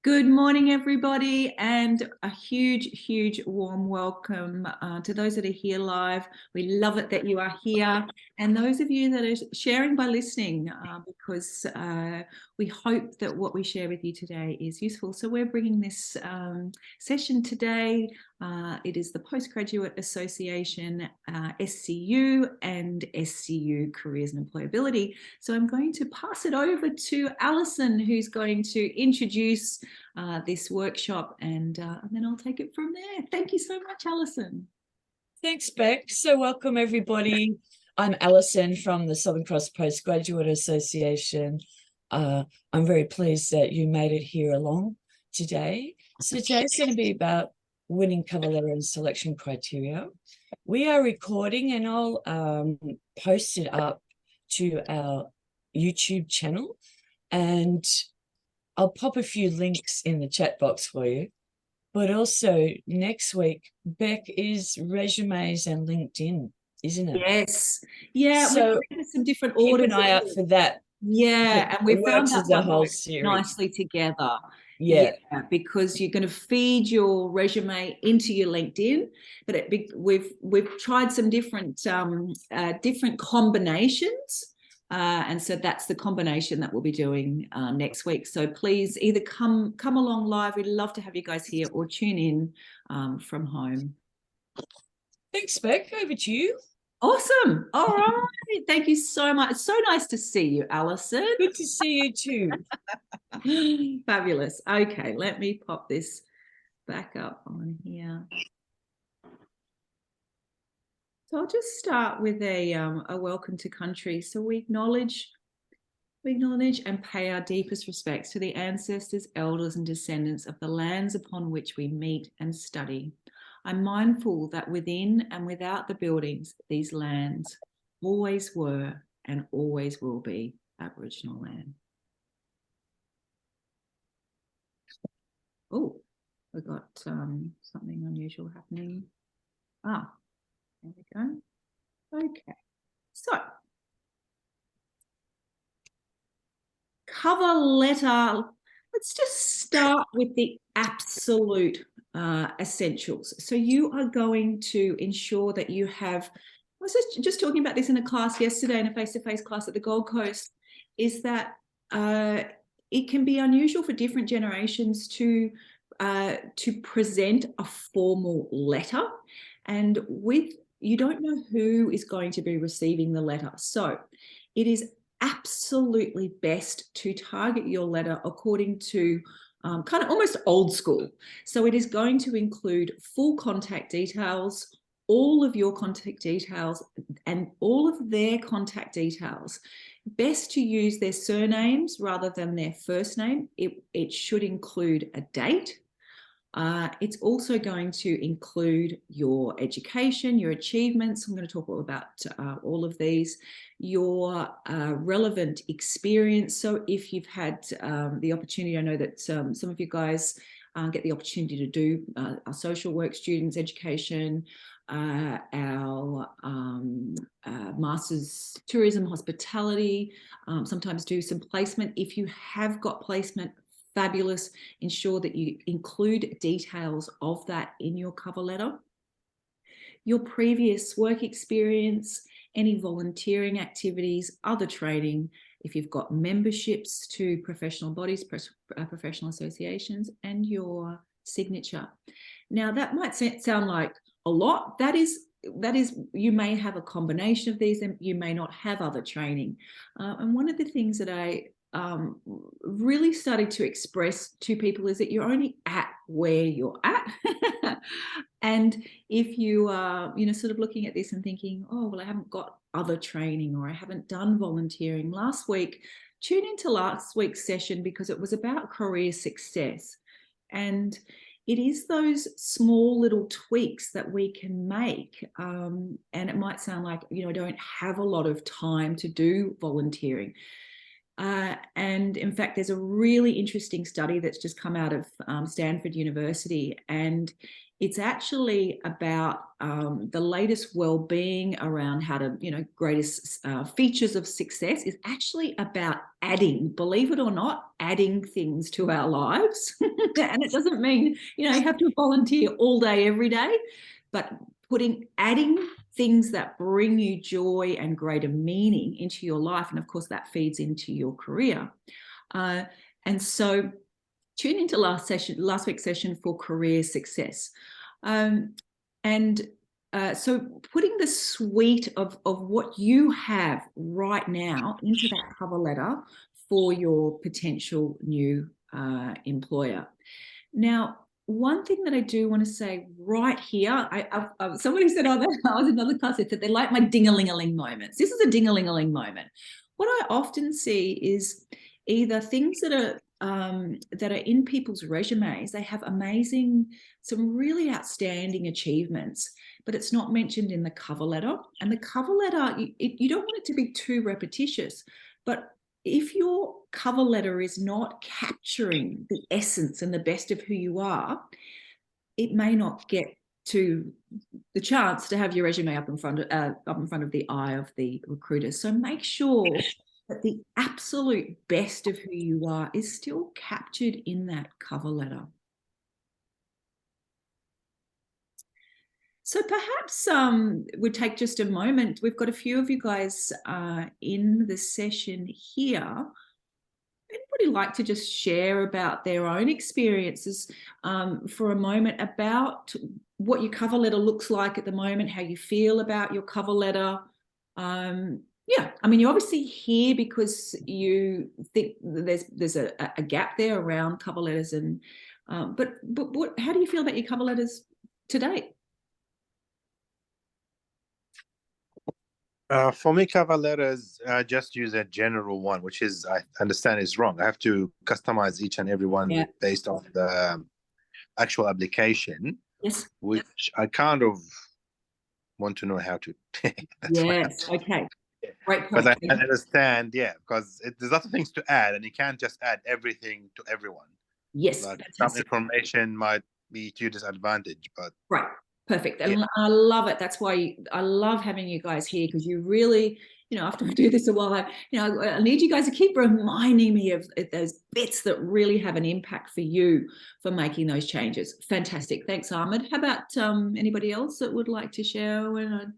Good morning, everybody, and a huge warm welcome to those that are here live. We love it that you are here, and those of you that are sharing by listening, because we hope that what we share with you today is useful. So we're bringing this session today. It is the Postgraduate Association, SCU and SCU Careers and Employability. So I'm going to pass it over to Alison, who's going to introduce this workshop, and then I'll take it from there. Thank you so much, Alison. Thanks, Beck. So welcome, everybody. I'm Alison from the Southern Cross Postgraduate Association. I'm very pleased that you made it here along today. So today's going to be about winning cover letter and selection criteria. We are recording, and I'll post it up to our YouTube channel, and I'll pop a few links in the chat box for you. But also next week, Beck, is resumes and LinkedIn, isn't it? Yes. Yeah. So some different keep orders. an eye out for that. Yeah, and we found that the whole series nicely together. Yeah, because you're going to feed your resume into your LinkedIn, but we've tried some different combinations. And so that's the combination that we'll be doing next week. So please either come along live. We'd love to have you guys here, or tune in from home. Thanks, Beck. Over to you. Awesome. All right. Thank you so much. It's so nice to see you, Alison. Good to see you too. Fabulous. Okay, let me pop this back up on here. So I'll just start with a welcome to country. So we acknowledge and pay our deepest respects to the ancestors, elders, and descendants of the lands upon which we meet and study. I'm mindful that within and without the buildings, these lands always were and always will be Aboriginal land. Oh, we got something unusual happening. Ah, there we go. Okay, so cover letter. Let's just start with the absolute essentials. So you are going to ensure that you have, I was just talking about this in a class yesterday, in a face-to-face class at the Gold Coast, is that it can be unusual for different generations to present a formal letter, and you don't know who is going to be receiving the letter. So it is absolutely best to target your letter according to kind of almost old school. So it is going to include full contact details, all of your contact details, and all of their contact details. Best to use their surnames rather than their first name. It should include a date. It's also going to include your education, your achievements. I'm going to talk all about all of these, your relevant experience. So if you've had the opportunity, I know that some of you guys get the opportunity to do our social work students education, our Masters Tourism Hospitality, sometimes do some placement. If you have got placement, fabulous. Ensure that you include details of that in your cover letter. Your previous work experience, any volunteering activities, other training, if you've got memberships to professional bodies, professional associations, and your signature. Now that might sound like a lot. That is, you may have a combination of these, and you may not have other training. And one of the things that I really started to express to people is that you're only at where you're at. And if you are, sort of looking at this and thinking, oh, well, I haven't got other training, or I haven't done volunteering last week, tune into last week's session, because it was about career success. And it is those small little tweaks that we can make. And it might sound like, I don't have a lot of time to do volunteering. And in fact, there's a really interesting study that's just come out of Stanford University, and It's actually about the latest well-being around how to, greatest features of success is actually about adding, believe it or not, adding things to our lives. And it doesn't mean, you have to volunteer all day, every day, but adding things that bring you joy and greater meaning into your life. And of course, that feeds into your career. And so tune into last week's session for career success. So putting the suite of what you have right now into that cover letter for your potential new employer. Now, one thing that I do want to say right here, somebody said, I was in another class, that they're like my ding-a-ling-a-ling moments. This is a ding-a-ling-a-ling moment. What I often see is either things that are in people's resumes. They have some really outstanding achievements, but it's not mentioned in the cover letter. And the cover letter, you don't want it to be too repetitious, but if your cover letter is not capturing the essence and the best of who you are, it may not get to the chance to have your resume up in front of the eye of the recruiter. So make sure that the absolute best of who you are is still captured in that cover letter. So perhaps we'll take just a moment. We've got a few of you guys in the session here. Anybody like to just share about their own experiences for a moment about what your cover letter looks like at the moment, how you feel about your cover letter? Yeah, I mean, you're obviously here because you think there's a gap there around cover letters, and but how do you feel about your cover letters today? For me, cover letters, I just use a general one, which is, I understand, is wrong. I have to customize each and every one based on the actual application. Yes. Which I kind of want to know how to. Yes. Okay. Great. But I can understand, because there's lots of things to add, and you can't just add everything to everyone. Yes. Like some information might be to your disadvantage, but right. Perfect. And I love it. That's why I love having you guys here, because you really, after I do this a while, I need you guys to keep reminding me of those bits that really have an impact for you for making those changes. Fantastic. Thanks, Ahmed. How about anybody else that would like to share?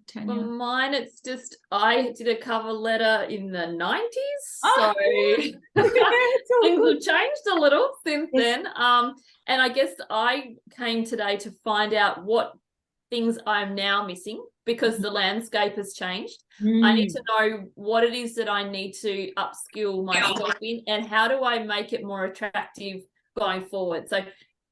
Tanya? For mine, it's just, I did a cover letter in the 90s. Oh, so things have changed a little since then. And I guess I came today to find out what things I'm now missing, because the landscape has changed. I need to know what it is that I need to upskill myself in, and how do I make it more attractive going forward. So,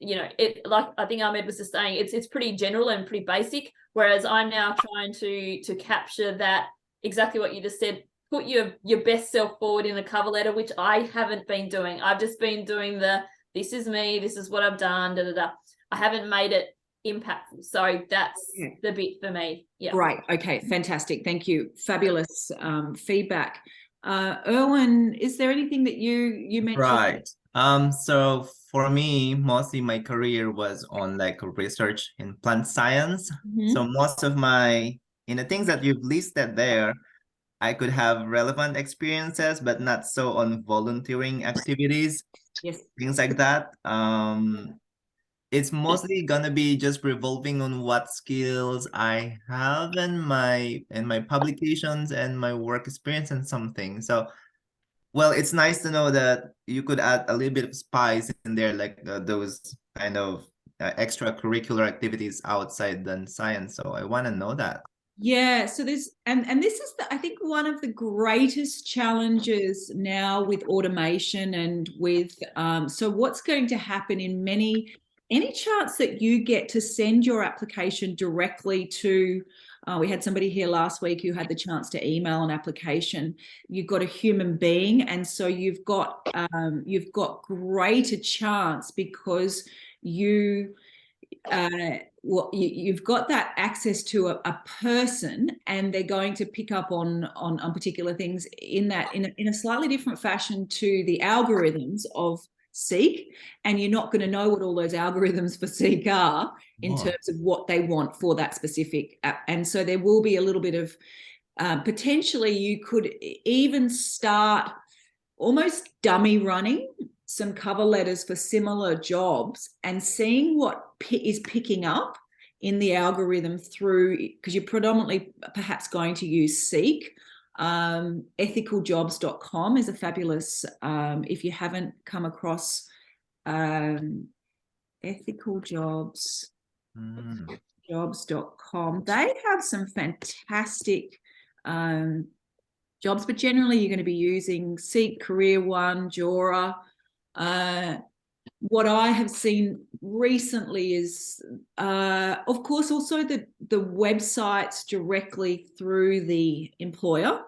it, like I think Ahmed was just saying, it's pretty general and pretty basic, whereas I'm now trying to capture that, exactly what you just said, put your best self forward in the cover letter, which I haven't been doing. I've just been doing this is me, this is what I've done, I haven't made it impactful. So that's the bit for me. Yeah. Right. Okay. Fantastic. Thank you. Fabulous feedback. Erwin, is there anything that you mentioned? Right. So for me, mostly my career was on like research in plant science. So most of in the things that you've listed there, I could have relevant experiences, but not so on volunteering activities. Yes. Things like that. It's mostly gonna be just revolving on what skills I have in my publications and my work experience and something. So, well, it's nice to know that you could add a little bit of spice in there, like those kind of extracurricular activities outside than science. So I want to know that. Yeah, so there's and this is I think one of the greatest challenges now with automation and with so what's going to happen in any chance that you get to send your application directly to we had somebody here last week who had the chance to email an application. You've got a human being, and so you've got greater chance because you've got that access to a person, and they're going to pick up on particular things in a slightly different fashion to the algorithms of Seek, and you're not going to know what all those algorithms for Seek are in Wow. terms of what they want for that specific app. And so there will be a little bit of potentially you could even start almost dummy running some cover letters for similar jobs and seeing what is picking up in the algorithm through, because you're predominantly perhaps going to use Seek. Ethicaljobs.com is a fabulous, if you haven't come across ethicaljobs.com, they have some fantastic jobs, but generally you're going to be using Seek, Career One, Jora. What I have seen recently is, of course, also the websites directly through the employer.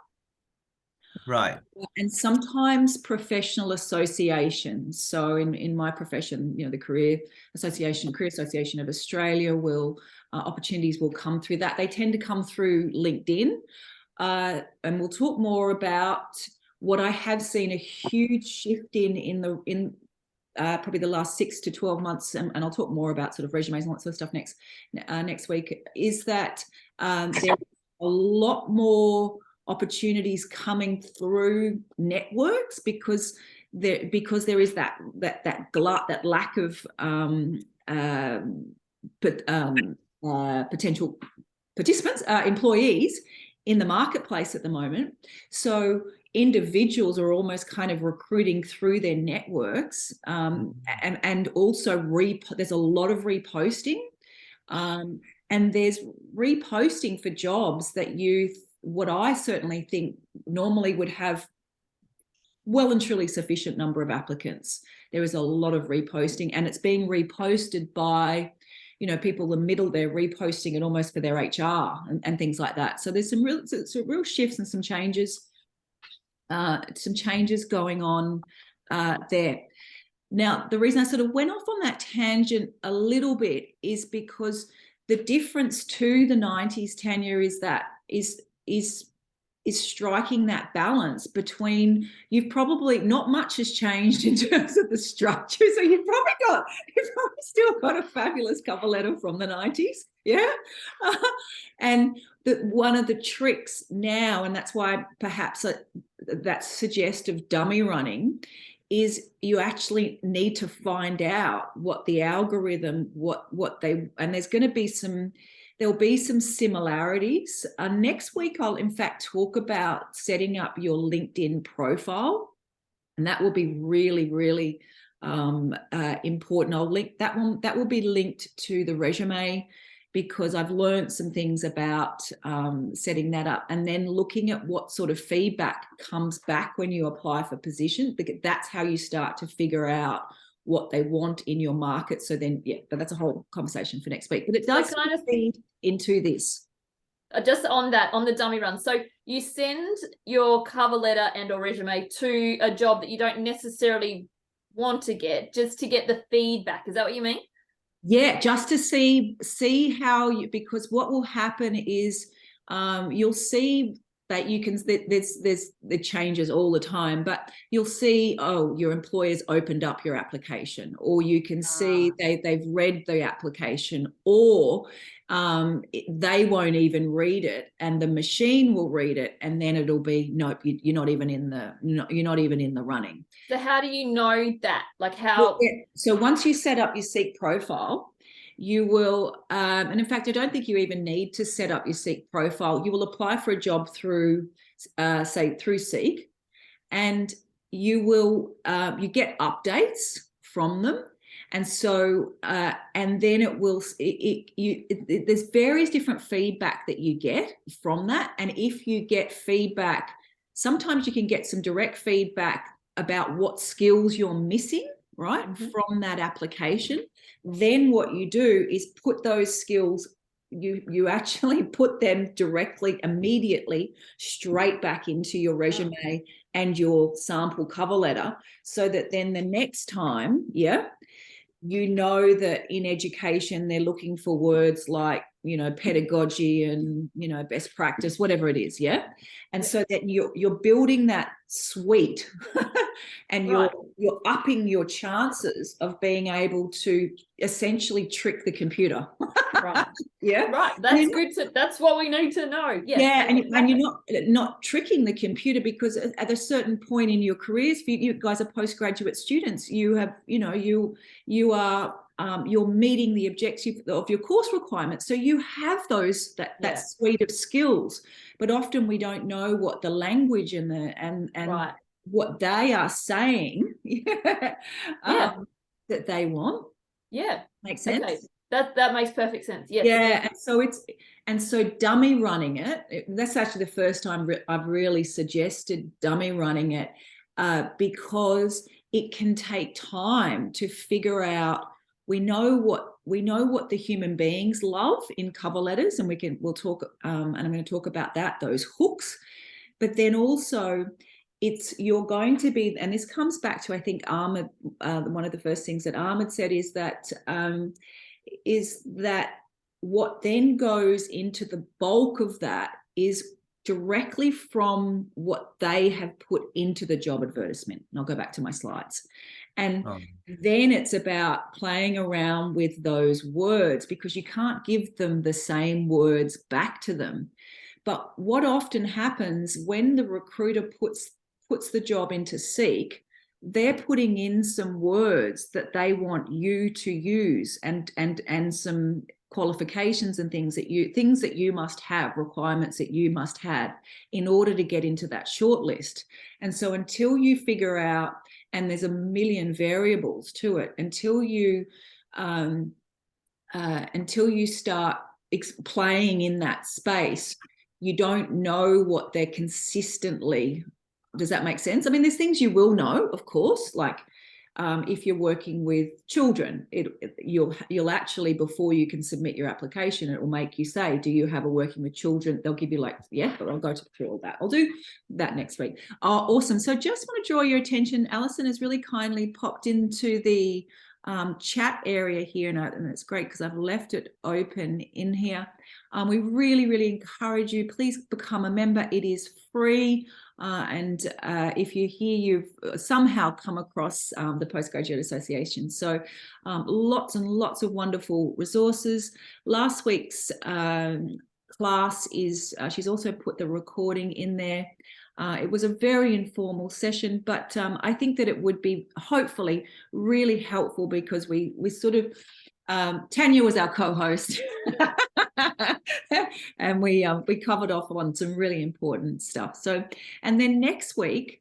Right. And sometimes professional associations. So in my profession, you know, the Career Association of Australia will, opportunities will come through that. They tend to come through LinkedIn. And we'll talk more about what I have seen a huge shift in probably the last 6 to 12 months, and I'll talk more about sort of resumes and that sort of stuff next week, is that there's a lot more opportunities coming through networks because there is that lack of potential participants, employees in the marketplace at the moment. So individuals are almost kind of recruiting through their networks, and also there's a lot of reposting, and there's reposting for jobs that what I certainly think normally would have well and truly sufficient number of applicants. There is a lot of reposting, and it's being reposted by, you know, people in the middle, they're reposting it almost for their HR and things like that. So there's some real shifts and some changes going on there. Now, the reason I sort of went off on that tangent a little bit is because the difference to the 90s, Tanya, is striking that balance between, you've probably, not much has changed in terms of the structure. So you've probably still got a fabulous cover letter from the 90s. Yeah. And one of the tricks now, and that's why perhaps that suggestive dummy running, is you actually need to find out what the algorithm, and there'll be some similarities. Next week, I'll in fact talk about setting up your LinkedIn profile, and that will be really, really important. I'll link that one. That will be linked to the resume, because I've learned some things about setting that up, and then looking at what sort of feedback comes back when you apply for position, because that's how you start to figure out what they want in your market. So then, yeah, but that's a whole conversation for next week. But it does kind of feed into this. Just on the dummy run. So you send your cover letter and or resume to a job that you don't necessarily want to get, just to get the feedback. Is that what you mean? Yeah, just to see how you, because what will happen is you'll see that there's changes all the time, but you'll see, oh, your employer's opened up your application, or you can see they've read the application, or they won't even read it, and the machine will read it, and then it'll be, nope, you're not even in the running. So how do you know that? Like how? Well, yeah. So once you set up your Seek profile, you will, and in fact, I don't think you even need to set up your Seek profile. You will apply for a job through, through Seek, and you will, you get updates from them. And so, and then it will, there's various different feedback that you get from that. And if you get feedback, sometimes you can get some direct feedback about what skills you're missing, right, from that application. Then what you do is put those skills, you actually put them directly, immediately, straight back into your resume and your sample cover letter, so that then the next time, yeah, you know that in education they're looking for words like pedagogy and, best practice, whatever it is. Yeah. And so that you're building that suite and you're upping your chances of being able to essentially trick the computer. Right. Yeah. Right. That's good. That's what we need to know. Yes. Yeah. And you're not tricking the computer, because at a certain point in your careers, you guys are postgraduate students, you have, you are, you're meeting the objective of your course requirements. So you have that suite of skills, but often we don't know what the language and right. what they are saying that they want. Yeah. Makes sense. Okay. That makes perfect sense. Yes. Yeah. And so dummy running it, that's actually the first time I've really suggested dummy running it, because it can take time to figure out. We know what the human beings love in cover letters, and we'll talk, and I'm going to talk about those hooks. But then also you're going to be, and this comes back to, I think, Ahmed, one of the first things that Ahmed said is that what then goes into the bulk of that is directly from what they have put into the job advertisement. And I'll go back to my slides. And then it's about playing around with those words, because you can't give them the same words back to them. But what often happens when the recruiter puts the job into Seek, they're putting in some words that they want you to use, and some qualifications and things that you must have, requirements that you must have in order to get into that shortlist. And so until you figure out, and there's a million variables to it, until you start playing in that space, you don't know what they're consistently. Does that make sense? I mean, there's things you will know, of course, like if you're working with children, you'll actually, before you can submit your application, it will make you say, do you have a working with children? They'll give you like, yeah, but I'll go through all that. I'll do that next week. Oh, awesome. So just want to draw your attention. Alison has really kindly popped into the chat area here, and it's great because I've left it open in here. We really, really encourage you, please become a member. It is free. And if you're here, you've somehow come across the Postgraduate Association. So lots and lots of wonderful resources. Last week's class is, she's also put the recording in there. It was a very informal session, but I think that it would be hopefully really helpful, because we sort of, Tanya was our co-host. And we covered off on some really important stuff. So, and then next week,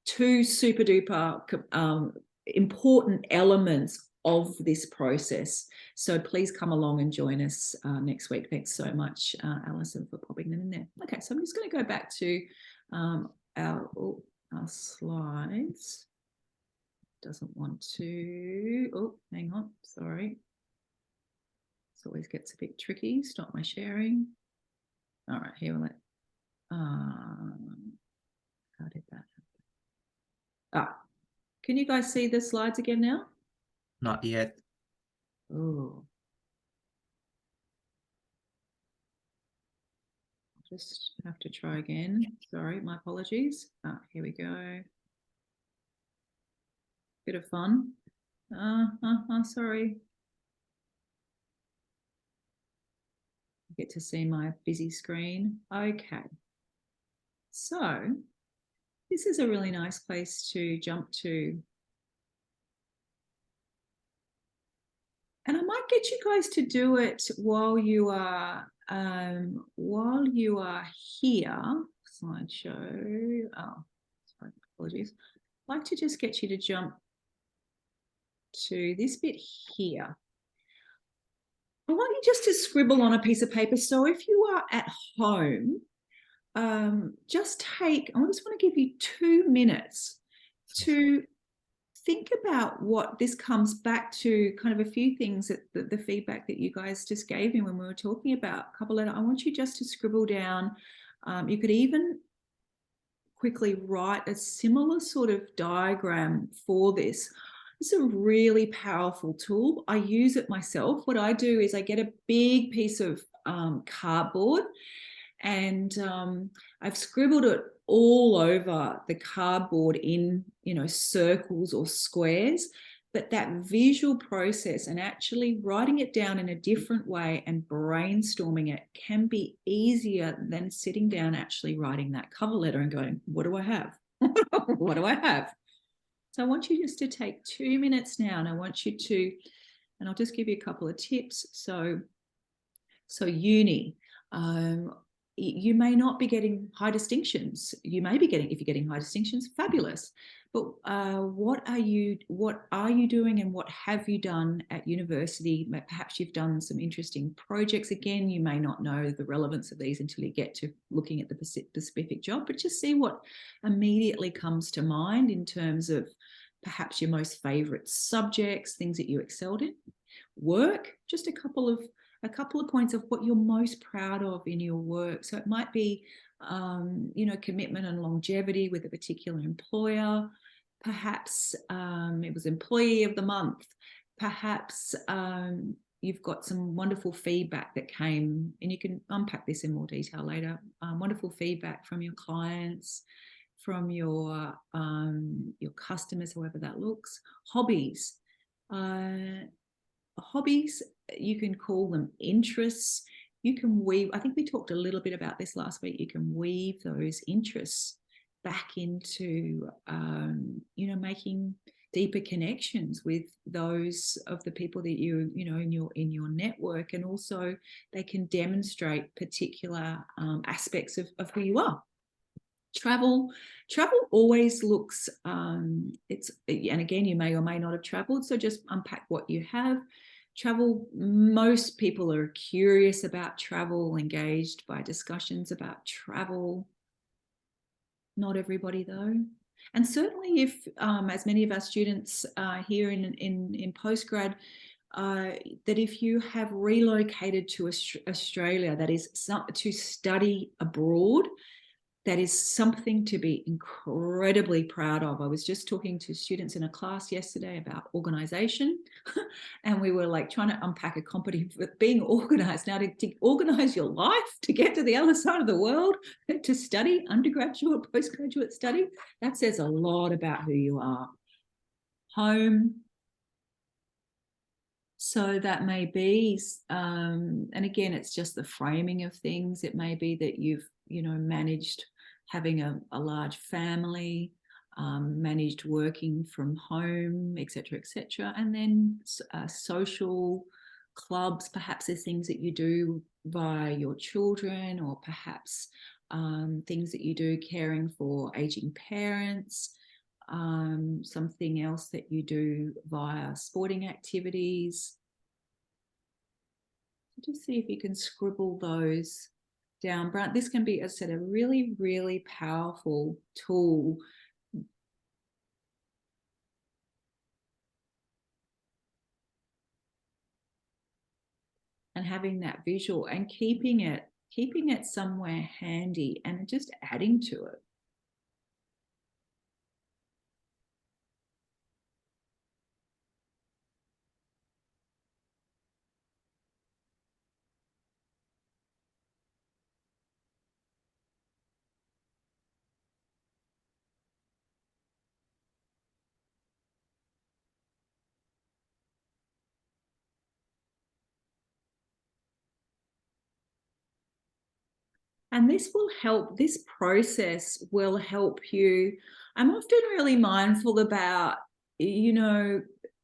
two super duper important elements of this process. So please come along and join us next week. Thanks so much, Alison, for popping them in there. Okay, so I'm just going to go back to our slides. Doesn't want to. Oh, hang on. Sorry. This always gets a bit tricky. Stop my sharing. All right, here we'll let. How did that happen? Can you guys see the slides again now? Not yet. Oh. Just have to try again. Sorry, my apologies. Here we go. Bit of fun. Sorry. Get to see my busy screen. Okay. So this is a really nice place to jump to. And I might get you guys to do it while you are here. Slideshow. Oh, sorry, apologies. I'd like to just get you to jump to this bit here. I want you just to scribble on a piece of paper. So if you are at home, I just want to give you 2 minutes to think about what this comes back to, kind of a few things that the feedback that you guys just gave me when we were talking about cover letter. I want you just to scribble down. You could even quickly write a similar sort of diagram for this. It's a really powerful tool. I use it myself. What I do is I get a big piece of cardboard, and I've scribbled it all over the cardboard in, you know, circles or squares. But that visual process and actually writing it down in a different way and brainstorming it can be easier than sitting down actually writing that cover letter and going, what do I have? What do I have? So I want you just to take 2 minutes now, and I want you to, and I'll just give you a couple of tips. So uni, you may not be getting high distinctions. You may be getting, if you're getting high distinctions, fabulous. But what are you doing, and what have you done at university? Perhaps you've done some interesting projects. Again, you may not know the relevance of these until you get to looking at the specific job, but just see what immediately comes to mind in terms of perhaps your most favorite subjects, things that you excelled in. Work, just a couple of points of what you're most proud of in your work. So it might be, you know, commitment and longevity with a particular employer. Perhaps it was employee of the month. Perhaps you've got some wonderful feedback that came, and you can unpack this in more detail later. Wonderful feedback from your clients, from your customers, however that looks. Hobbies. Hobbies, you can call them interests. You can weave, I think we talked a little bit about this last week, you can weave those interests back into, you know, making deeper connections with those of the people that you know, in your network, and also they can demonstrate particular aspects of who you are. Travel always looks, and again, you may or may not have traveled, so just unpack what you have. Travel, most people are curious about travel, engaged by discussions about travel. Not everybody though. And certainly if, as many of our students here in Postgrad, that if you have relocated to Australia, that is to study abroad, that is something to be incredibly proud of. I was just talking to students in a class yesterday about organization, and we were like trying to unpack a competence with being organized. Now, to organize your life, to get to the other side of the world, to study undergraduate, postgraduate study, that says a lot about who you are. Home. So that may be, and again, it's just the framing of things. It may be that you've, you know, managed having a large family, managed working from home, etc., etc. And then social clubs, perhaps there's things that you do via your children, or perhaps things that you do caring for aging parents, something else that you do via sporting activities. Just see if you can scribble those down. This can be, as I said, a really, really powerful tool. And having that visual and keeping it somewhere handy and just adding to it. And this process will help you. I'm often really mindful about, you know,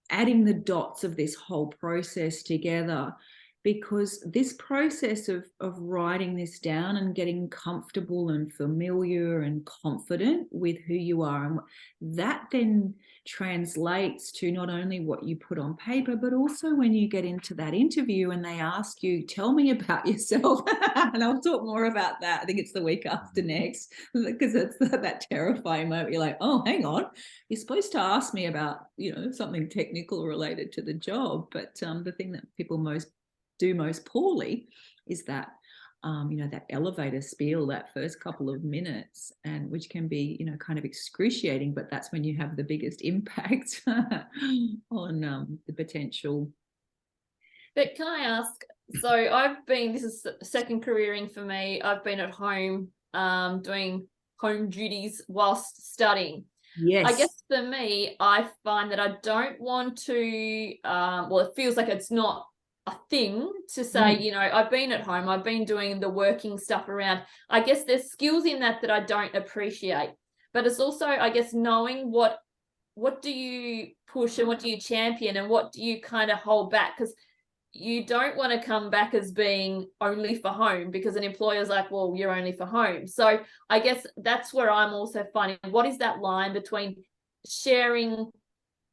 adding the dots of this whole process together, because this process of writing this down and getting comfortable and familiar and confident with who you are, and that then translates to not only what you put on paper, but also when you get into that interview and they ask you, tell me about yourself. And I'll talk more about that. I think it's the week after next, because it's that terrifying moment. You're like, oh, hang on, you're supposed to ask me about, you know, something technical related to the job. But the thing that people do most poorly is that. that elevator spiel, that first couple of minutes, and which can be, kind of excruciating, but that's when you have the biggest impact on the potential. But can I ask, so this is second careering for me. I've been at home doing home duties whilst studying. Yes. I guess for me, I find that I don't want to, it feels like it's not a thing to say, I've been at home, I've been doing the working stuff around. I guess there's skills in that I don't appreciate. But it's also, I guess, knowing what do you push and what do you champion and what do you kind of hold back? Because you don't want to come back as being only for home, because an employer's like, well, you're only for home. So I guess that's where I'm also finding, what is that line between sharing,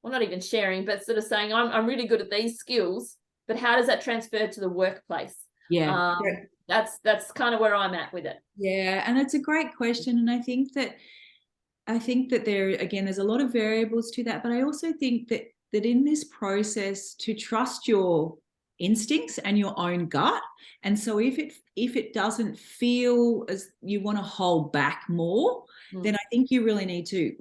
well, not even sharing, but sort of saying, I'm really good at these skills, but how does that transfer to the workplace? Yeah. That's kind of where I'm at with it. Yeah. And it's a great question. And I think that there, again, there's a lot of variables to that, but I also think that in this process, to trust your instincts and your own gut. And so if it doesn't feel as you want to hold back more, then I think you really need to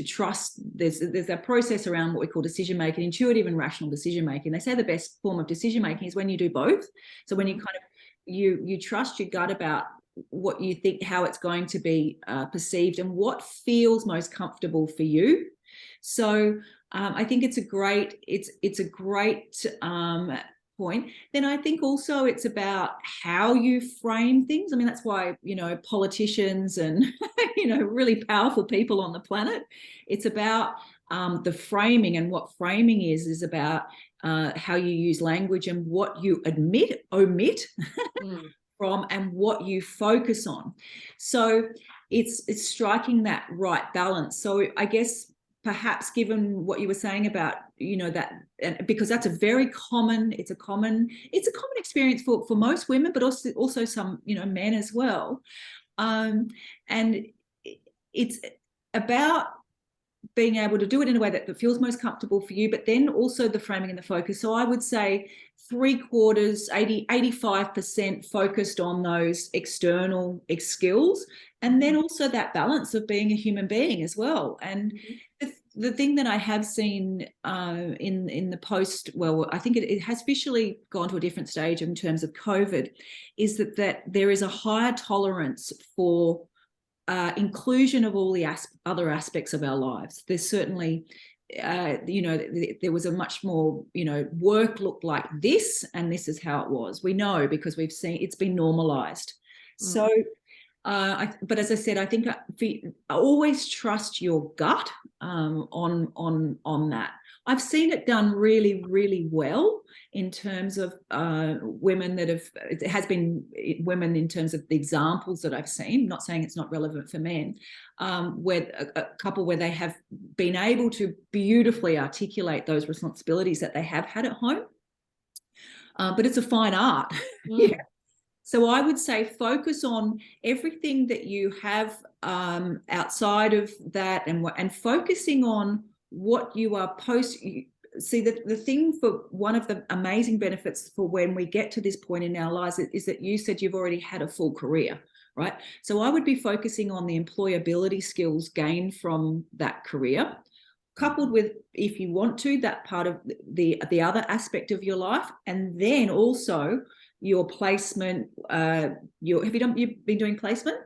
trust. There's a process around what we call decision making, intuitive and rational decision making. They say the best form of decision making is when you do both. So when you kind of you trust your gut about what you think, how it's going to be perceived, and what feels most comfortable for you. So I think it's a great point. Then I think also it's about how you frame things. I mean, that's why, politicians and, really powerful people on the planet, it's about the framing, and what framing is about how you use language and what you omit from, and what you focus on. So it's striking that right balance. So I guess perhaps, given what you were saying about, that, because that's a very common, it's a common experience for most women, but also some, men as well. And it's about being able to do it in a way that feels most comfortable for you, but then also the framing and the focus. So I would say 85% focused on those external skills, and then also that balance of being a human being as well. And the thing that I have seen in the post, well, I think it has officially gone to a different stage in terms of COVID, is that there is a higher tolerance for inclusion of all the other aspects of our lives. There's certainly, there was a much more, work looked like this, and this is how it was. We know because we've seen it's been normalized. So, but as I said, I think I always trust your gut on that. I've seen it done really, really well in terms of women that have, it has been women in terms of the examples that I've seen, not saying it's not relevant for men, where a couple where they have been able to beautifully articulate those responsibilities that they have had at home. But it's a fine art. Yeah. So I would say focus on everything that you have outside of that, and focusing on what you are See, the thing, for one of the amazing benefits for when we get to this point in our lives is that you said you've already had a full career, right? So I would be focusing on the employability skills gained from that career, coupled with, if you want to, that part of the other aspect of your life, and then also your placement. You've been doing placement?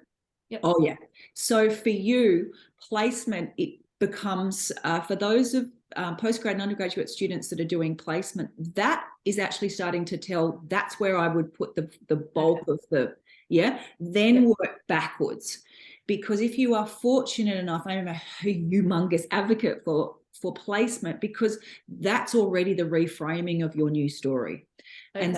Yep. Oh yeah. So for you, placement, it becomes for those of postgrad and undergraduate students that are doing placement, that is actually starting to tell, that's where I would put the bulk of then work backwards. Because if you are fortunate enough, I'm a humongous advocate for placement, because that's already the reframing of your new story. Okay.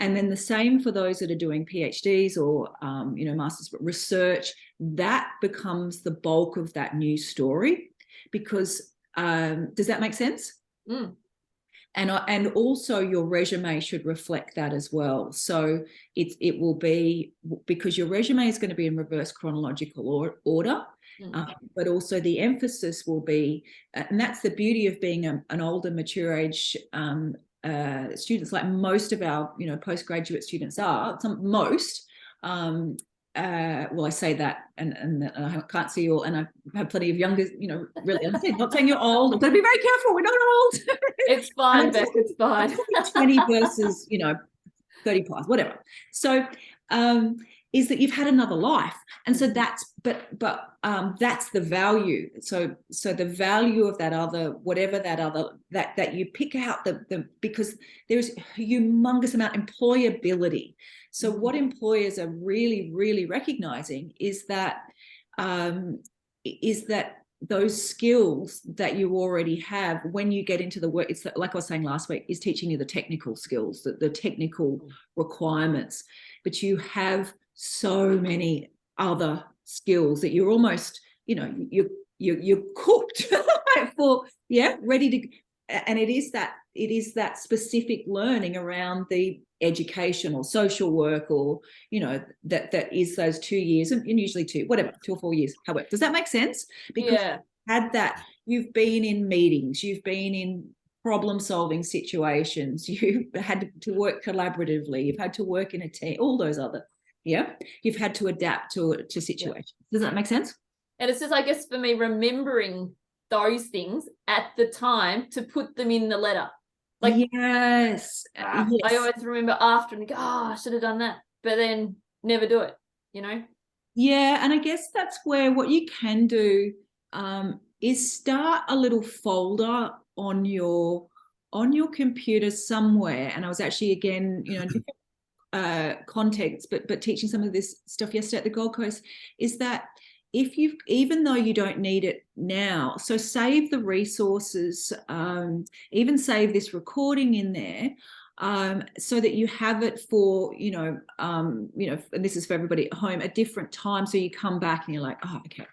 And then the same for those that are doing PhDs or, masters research, that becomes the bulk of that new story, because does that make sense? And also your resume should reflect that as well. So it will be, because your resume is going to be in reverse chronological order, but also the emphasis will be, and that's the beauty of being an older, mature age students, like most of our, you know, postgraduate students are, well, I say that, and I can't see you all, and I have plenty of younger, you know, really, I'm not saying you're old. I've got to be very careful. We're not old. It's fine, Beck. It's fine. 20 versus, you know, 30 plus, whatever. So, is that you've had another life, and so that's that's the value. So the value of that other, whatever that other, that you pick out because there's a humongous amount of employability. So what employers are really, really recognizing is that those skills that you already have when you get into the work, it's like I was saying last week, is teaching you the technical skills, the technical requirements, but you have so many other skills that you're almost, you know, you're cooked for, ready to, and it is that specific learning around the education or social work, or, you know, that is those 2 years, and usually 2 or 4 years. However, does that make sense? Because you had that, you've been in meetings, you've been in problem-solving situations, you've had to work collaboratively, you've had to work in a team, all those other, you've had to adapt to situations. Does that make sense? And it's just, I guess, for me, remembering those things at the time to put them in the letter. Like, yes. I always remember after and go, I should have done that, but then never do it, you know? Yeah, and I guess that's where what you can do is start a little folder on your computer somewhere. And I was actually, again, you know, different contexts, but teaching some of this stuff yesterday at the Gold Coast, is that even though you don't need it now, so save the resources, even save this recording in there, so that you have it for, you know, and this is for everybody at home, a different time. So you come back and you're like, oh, okay.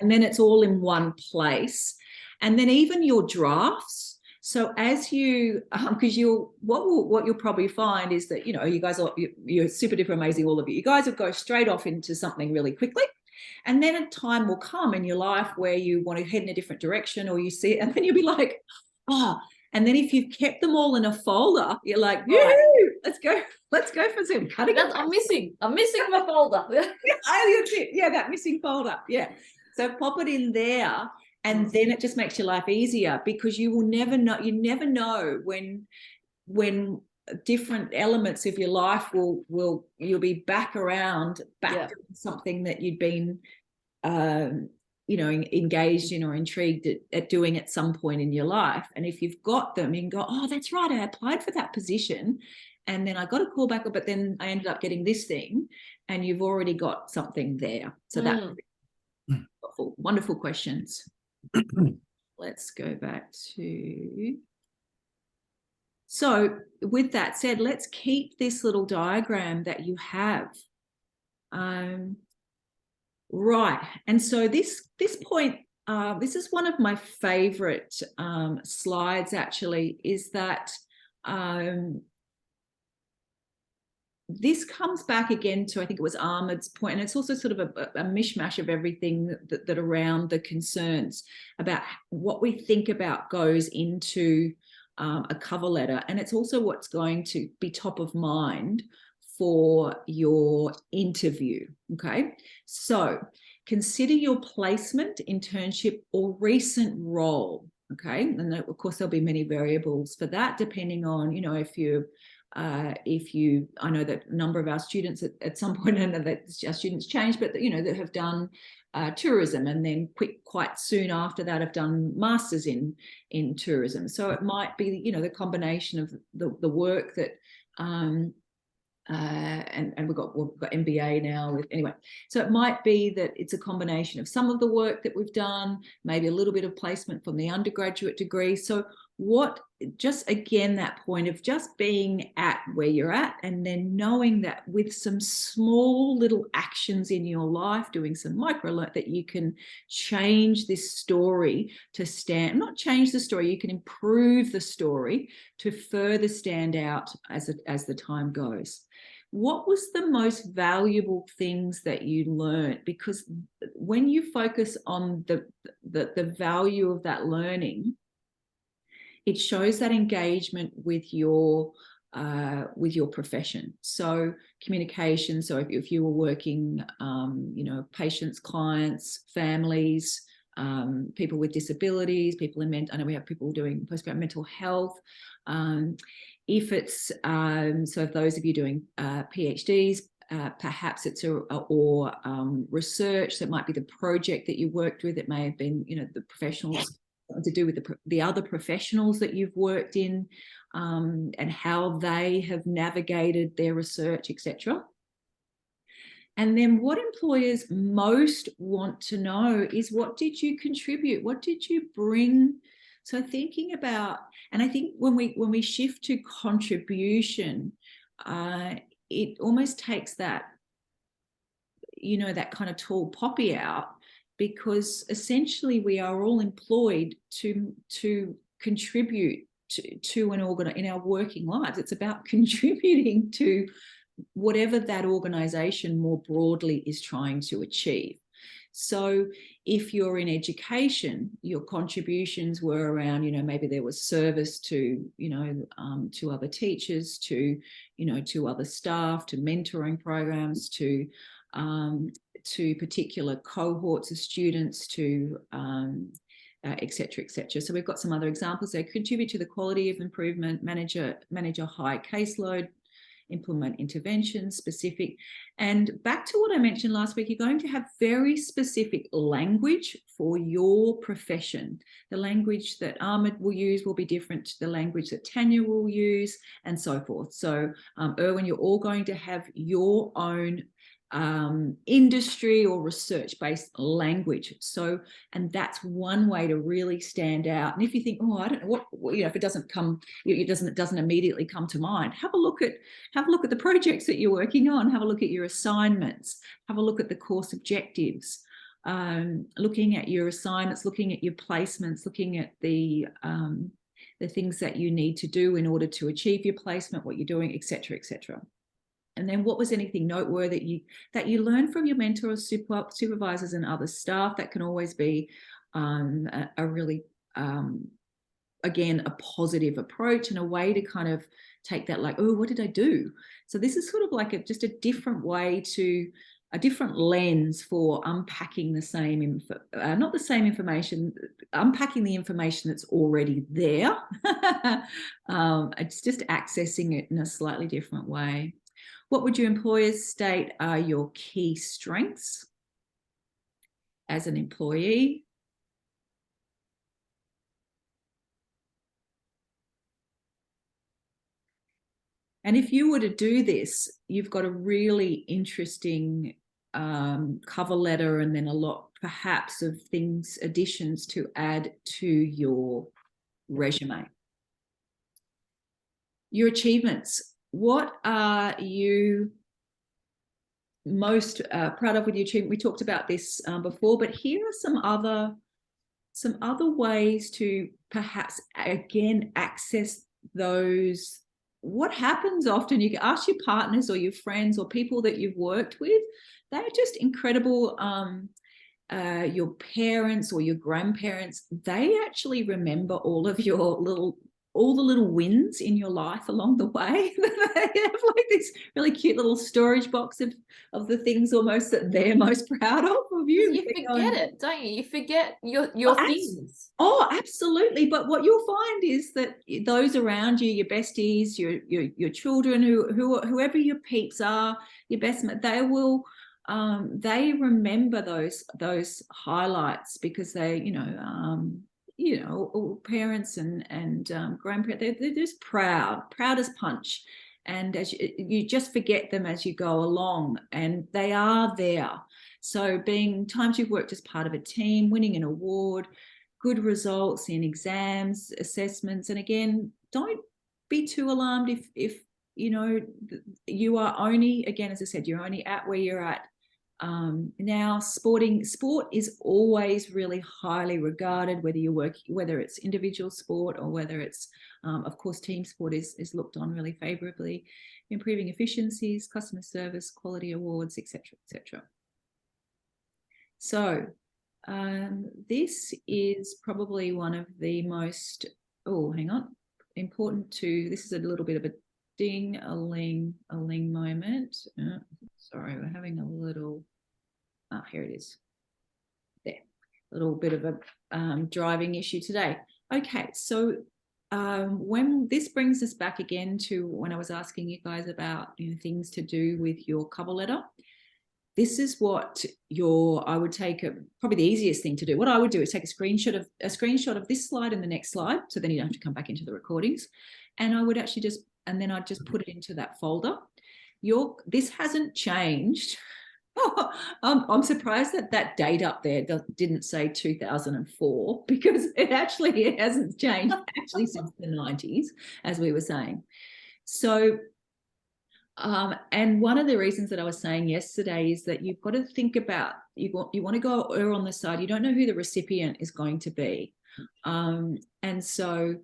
And then it's all in one place. And then even your drafts. So as you, because what you'll probably find is that, you know, you guys you're super duper amazing, all of you. You guys will go straight off into something really quickly. And then a time will come in your life where you want to head in a different direction, or you see it, and then you'll be like, oh. And then if you've kept them all in a folder, you're like, let's go for some cutting. I'm missing my folder. That missing folder. Yeah. So pop it in there, and then it just makes your life easier, because you will never know. You never know when different elements of your life you'll be back to something that you'd been engaged in or intrigued at doing at some point in your life. And if you've got them, you can go, oh, that's right, I applied for that position, and then I got a call back, but then I ended up getting this thing, and you've already got something there. So that's wonderful questions. Let's go back to, so with that said, let's keep this little diagram that you have. Right. And so this point, this is one of my favorite slides, actually, is that this comes back again to, I think it was Ahmed's point, and it's also sort of a mishmash of everything that around the concerns about what we think about goes into a cover letter. And it's also what's going to be top of mind for your interview. Okay, so consider your placement, internship, or recent role. Okay, and of course there'll be many variables for that, depending on, you know, if you I know that a number of our students at some point, I know that our students change, but you know, that have done tourism, and then quite soon after that have done masters in tourism. So it might be, you know, the combination of the work that and we've got MBA now anyway. So it might be that it's a combination of some of the work that we've done, maybe a little bit of placement from the undergraduate degree. So just again, that point of just being at where you're at, and then knowing that with some small little actions in your life, doing some micro learn, that you can change this story to not change the story, you can improve the story to further stand out as the time goes. What was the most valuable things that you learned? Because when you focus on the value of that learning, it shows that engagement with your profession. So communication. So if you were working, you know, patients, clients, families, people with disabilities, people in I know we have people doing postgrad mental health. If it's so if those of you doing PhDs, perhaps it's research. That might be the project that you worked with. It may have been, you know, the professionals to do with the other professionals that you've worked in, and how they have navigated their research, etc. And then what employers most want to know is, what did you contribute? What did you bring? So thinking about, and I think when we shift to contribution, it almost takes that, you know, that kind of tall poppy out, because essentially we are all employed to contribute to an organ in our working lives. It's about contributing to whatever that organization more broadly is trying to achieve. So if you're in education, your contributions were around, you know, maybe there was service to, you know, to other teachers, to, you know, to other staff, to mentoring programs, to particular cohorts of students, to et cetera, et cetera. So we've got some other examples there. Contribute to the quality of improvement, manage a high caseload, implement interventions, specific. And back to what I mentioned last week, you're going to have very specific language for your profession. The language that Ahmed will use will be different to the language that Tanya will use, and so forth. So Erwin, you're all going to have your own industry or research-based language. So, and that's one way to really stand out. And if you think, oh, I don't know what, you know, if it doesn't come, it doesn't immediately come to mind, have a look at the projects that you're working on, have a look at your assignments, have a look at the course objectives, looking at your assignments, looking at your placements, looking at the things that you need to do in order to achieve your placement, what you're doing, et cetera, et cetera. And then what was anything noteworthy that you learned from your mentors, supervisors, and other staff? That can always be a really, again, a positive approach and a way to kind of take that, like, oh, what did I do? So this is sort of like just a different way to, a different lens for unpacking the same, not the same information, unpacking the information that's already there. It's just accessing it in a slightly different way. What would your employers state are your key strengths as an employee? And if you were to do this, you've got a really interesting cover letter, and then a lot perhaps of things, additions to add to your resume. Your achievements. What are you most proud of with your achievement? We talked about this before, but here are some other ways to perhaps, again, access those. What happens often, you can ask your partners or your friends or people that you've worked with, they're just incredible. Your parents or your grandparents, they actually remember all of your all the little wins in your life along the way. They have like this really cute little storage box of the things almost that they're most proud of you. You forget it, don't you? You forget your things. Oh, absolutely. But what you'll find is that those around you, your besties, your children, whoever your peeps are, your best, they will, they remember those highlights, because they, parents and grandparents, they're just proud as punch. And as you just forget them as you go along, and they are there. So being times you've worked as part of a team, winning an award, good results in exams, assessments. And again, don't be too alarmed if you are only, again, as I said, you're only at where you're at. Now, sport is always really highly regarded, whether it's individual sport or whether it's, of course, team sport is looked on really favorably. Improving efficiencies, customer service, quality awards, etc., etc. So this is probably one of the most oh, hang on, important to, this is a little bit of a ding-a-ling moment. Sorry, we're having a little, here it is. There, a little bit of a driving issue today. Okay, so when this brings us back again to when I was asking you guys about, you know, things to do with your cover letter. This is what I would take probably the easiest thing to do. What I would do is take a screenshot of this slide and the next slide, so then you don't have to come back into the recordings. And I would actually and then I'd just put it into that folder. This hasn't changed. Oh, I'm surprised that date up there didn't say 2004, because it hasn't changed actually since the 90s, as we were saying. So, and one of the reasons that I was saying yesterday is that you've got to think about, you want to go err on the side. You don't know who the recipient is going to be. And so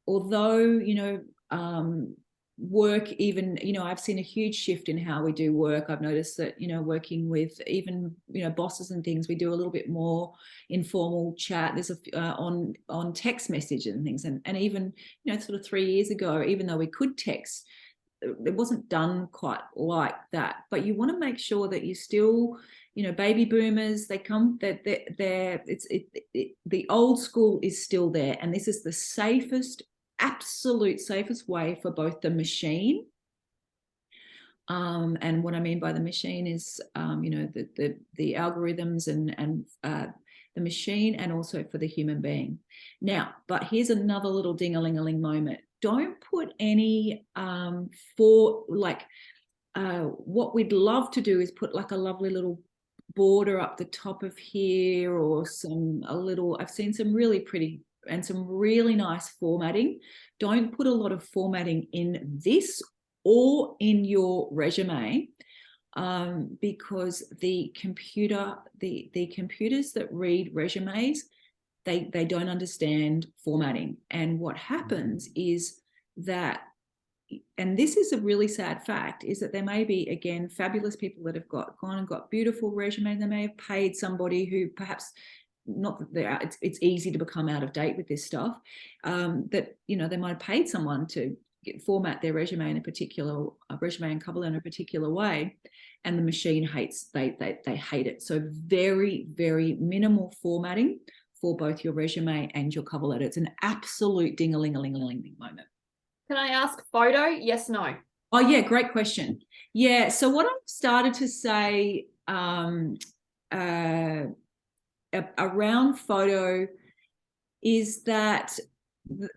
although, you know, work, even, you know, I've seen a huge shift in how we do work. I've noticed that, you know, working with even, you know, bosses and things, we do a little bit more informal chat. There's on text message and things. And even, you know, sort of 3 years ago, even though we could text, it wasn't done quite like that. But you want to make sure that you still, you know, baby boomers, the old school is still there. And this is the absolute safest way for both the machine. And what I mean by the machine is, you know, the algorithms and the machine, and also for the human being. Now, but here's another little ding-a-ling-a-ling moment. Don't put any what we'd love to do is put like a lovely little border up the top of here, or I've seen some really pretty and some really nice formatting. Don't put a lot of formatting in this or in your resume, because the computers that read resumes, they don't understand formatting. And what happens is that, and this is a really sad fact, is that there may be, again, fabulous people that have gone and got beautiful resumes. They may have paid somebody who perhaps, not that it's easy to become out of date with this stuff, that, you know, they might have paid someone to format their resume in a particular resume and cover letter in a particular way, and the machine they hate it. So very, very minimal formatting for both your resume and your cover letter. It's an absolute ding-a-ling-a-ling-a-ling moment. Can I ask photo? Yes, no. Oh yeah, great question. Yeah, so what I've started to say around photo is that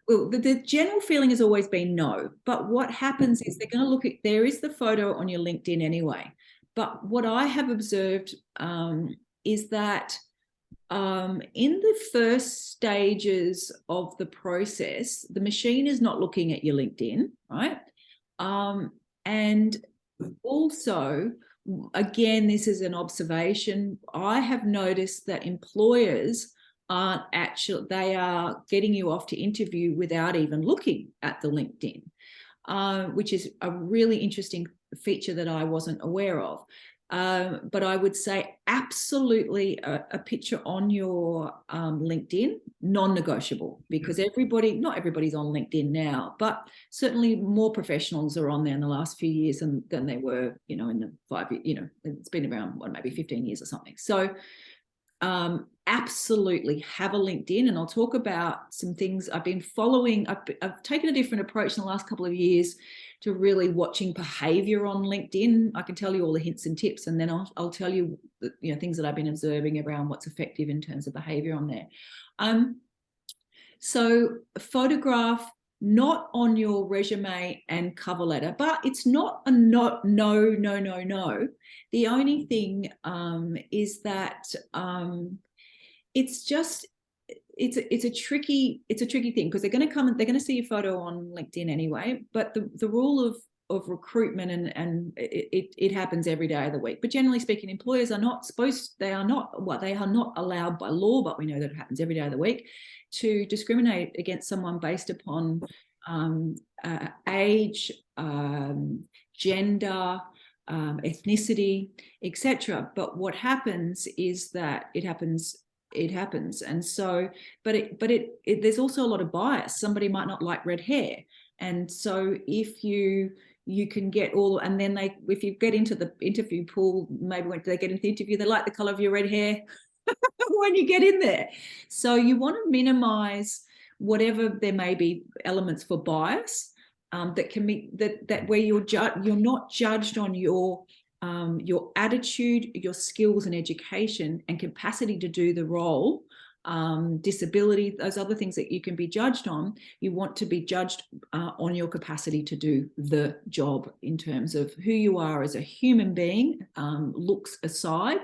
the general feeling has always been no, but what happens is they're going to look at, there is the photo on your LinkedIn anyway, but what I have observed is that in the first stages of the process, the machine is not looking at your LinkedIn, right? And also, again, this is an observation, I have noticed that employers aren't actually, they are getting you off to interview without even looking at the LinkedIn, which is a really interesting feature that I wasn't aware of. But I would say absolutely a picture on your LinkedIn, non-negotiable, because not everybody's on LinkedIn now, but certainly more professionals are on there in the last few years than they were, you know, in the 5 years, you know, it's been around, maybe 15 years or something. So absolutely have a LinkedIn, and I'll talk about some things I've been following. I've taken a different approach in the last couple of years to really watching behavior on LinkedIn. I can tell you all the hints and tips, and then I'll tell you, you know, things that I've been observing around what's effective in terms of behavior on there. So a photograph, not on your resume and cover letter, but it's not a no. The only thing is that it's just, it's a tricky thing, because they're going to see your photo on LinkedIn anyway. But the rule of recruitment, and it happens every day of the week. But generally speaking, employers are not allowed by law, but we know that it happens every day of the week, to discriminate against someone based upon age, gender, ethnicity, etc. But what happens is that it happens it happens. And so, but there's also a lot of bias. Somebody might not like red hair. And so if you can get all, and then if you get into the interview pool, maybe when they get into the interview, they like the color of your red hair when you get in there. So you want to minimize whatever there may be elements for bias that can be that where you're not judged on your attitude, your skills and education and capacity to do the role, disability, those other things that you can be judged on. You want to be judged on your capacity to do the job in terms of who you are as a human being, looks aside,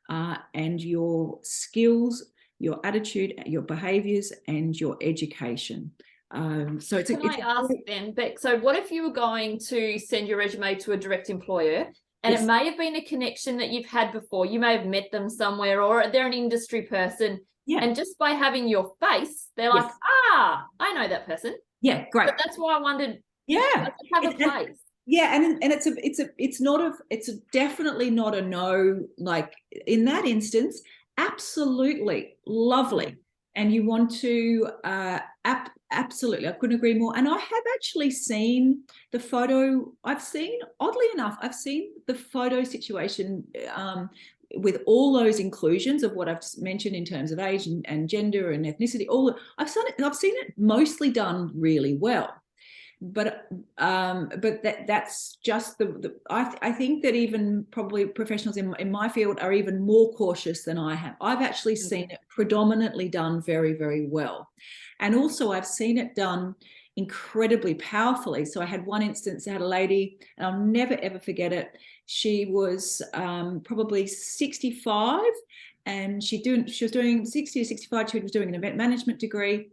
and your skills, your attitude, your behaviors, and your education. So it's Can I ask then, Beck, so what if you were going to send your resume to a direct employer and Yes. it may have been a connection that you've had before, you may have met them somewhere, or they're an industry person, Yeah. and just by having your face, they're like, Yes. I know that person. Yeah, great. But that's why I wondered, Yeah, does it have a place? yeah, and it's definitely not a no. Like in that instance, absolutely lovely, and you want to absolutely. I couldn't agree more. And I have actually seen the photo. Oddly enough, I've seen the photo situation with all those inclusions of what I've mentioned in terms of age and gender and ethnicity. I've seen it mostly done really well. But that's just I think that even probably professionals in my field are even more cautious than I have. I've actually seen it predominantly done very, very well. And also I've seen it done incredibly powerfully. So I had one instance, I had a lady, and I'll never, ever forget it. She was probably 65 and she was doing 60 to 65. She was doing an event management degree.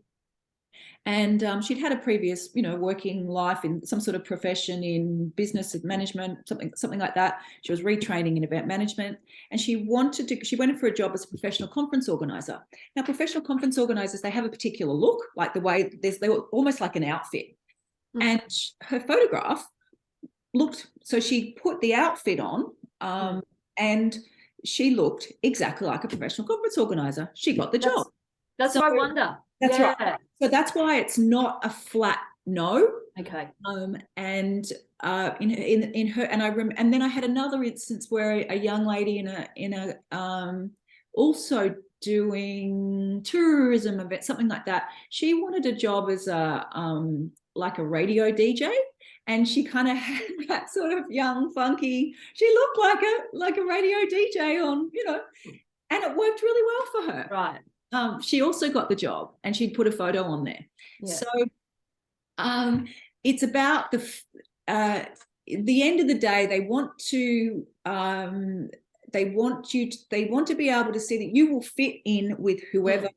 And she'd had a previous, working life in some sort of profession in business management, something like that. She was retraining in event management, and she went in for a job as a professional conference organizer. Now, professional conference organizers, they have a particular look, like the way they were almost like an outfit. And her photograph so she put the outfit on, and she looked exactly like a professional conference organizer. She got the job. That's what I wonder. That's right. So that's why it's not a flat no. Okay. And in her, and then I had another instance where a young lady in a also doing tourism event, something like that. She wanted a job as like a radio DJ, and she kind of had that sort of young, funky. She looked like a radio DJ on, and it worked really well for her. Right. She also got the job, and she'd put a photo on there. Yeah. So it's about the end of the day, they want to be able to see that you will fit in with whoever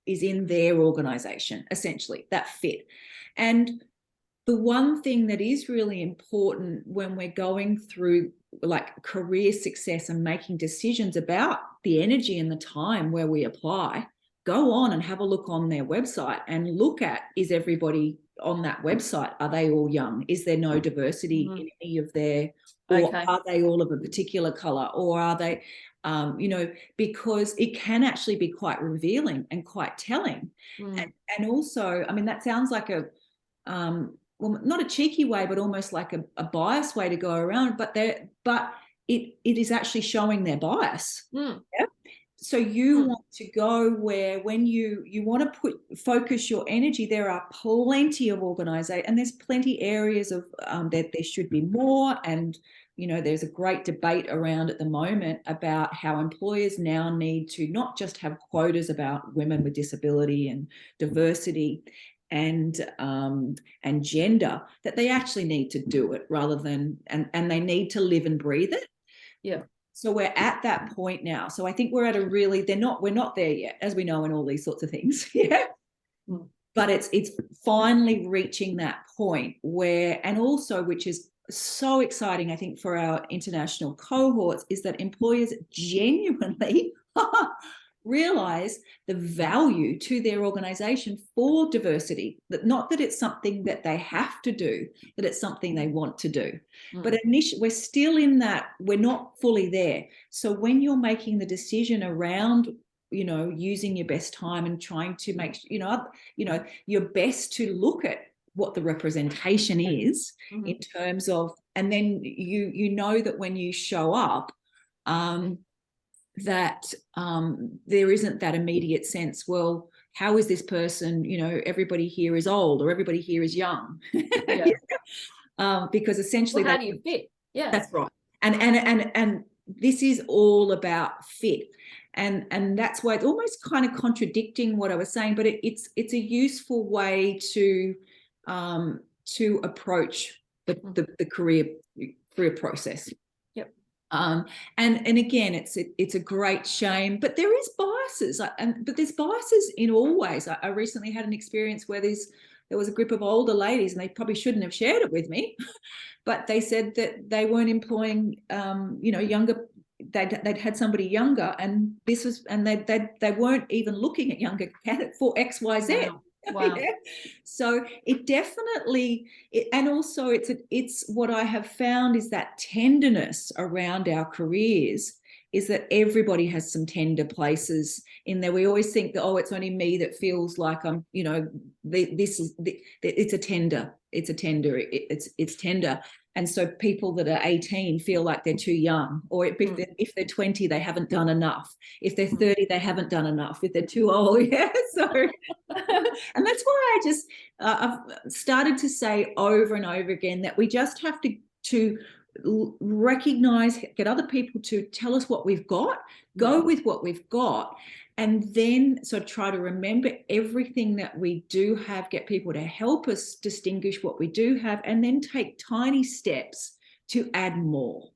is in their organization, essentially, that fit. And the one thing that is really important when we're going through like career success and making decisions about the energy and the time where we apply, go on and have a look on their website and look at, is everybody on that website, are they all young? Is there no diversity in any of their, or are they all of a particular color, or are they, because it can actually be quite revealing and quite telling. And also, I mean, that sounds like a, well, not a cheeky way, but almost like a bias way to go around, but it is actually showing their bias. Yeah? So you want to go where when you want to focus your energy, there are plenty of organizations, and there's plenty areas of that there should be more. And, there's a great debate around at the moment about how employers now need to not just have quotas about women with disability and diversity and gender, that they actually need to do it rather than, and they need to live and breathe it. Yeah. So we're at that point now. So I think we're at a really, we're not there yet, as we know in all these sorts of things. Yeah. But it's finally reaching that point where, and also, which is so exciting, I think, for our international cohorts, is that employers genuinely realize the value to their organization for diversity, that not that it's something that they have to do, that it's something they want to do. But initially, we're still in that, we're not fully there. So when you're making the decision around using your best time and trying to make, your best to look at what the representation is in terms of, and then you know that when you show up, that there isn't that immediate sense, well, how is this person, everybody here is old or everybody here is young. Because essentially, how do you fit? Yeah, that's right. And this is all about fit. And that's why it's almost kind of contradicting what I was saying, but it's a useful way to approach the career process. Yep. And again, it's a great shame, but there is biases, but there's biases in all ways. I recently had an experience where there was a group of older ladies, and they probably shouldn't have shared it with me, but they said that they weren't employing, younger. They'd had somebody younger, and they weren't even looking at younger candidates for XYZ. Wow. Yeah. So it definitely, and also it's what I have found is that tenderness around our careers is that everybody has some tender places in there. We always think that, it's only me that feels like I'm, it's a tender. It's a tender. It's tender. And so people that are 18 feel like they're too young, or if they're 20, they haven't done enough. If they're 30, they haven't done enough. If they're too old, yeah. So, and that's why I've started to say over and over again that we just have to recognize, get other people to tell us what we've got, go with what we've got, and then try to remember everything that we do have, get people to help us distinguish what we do have, and then take tiny steps to add more.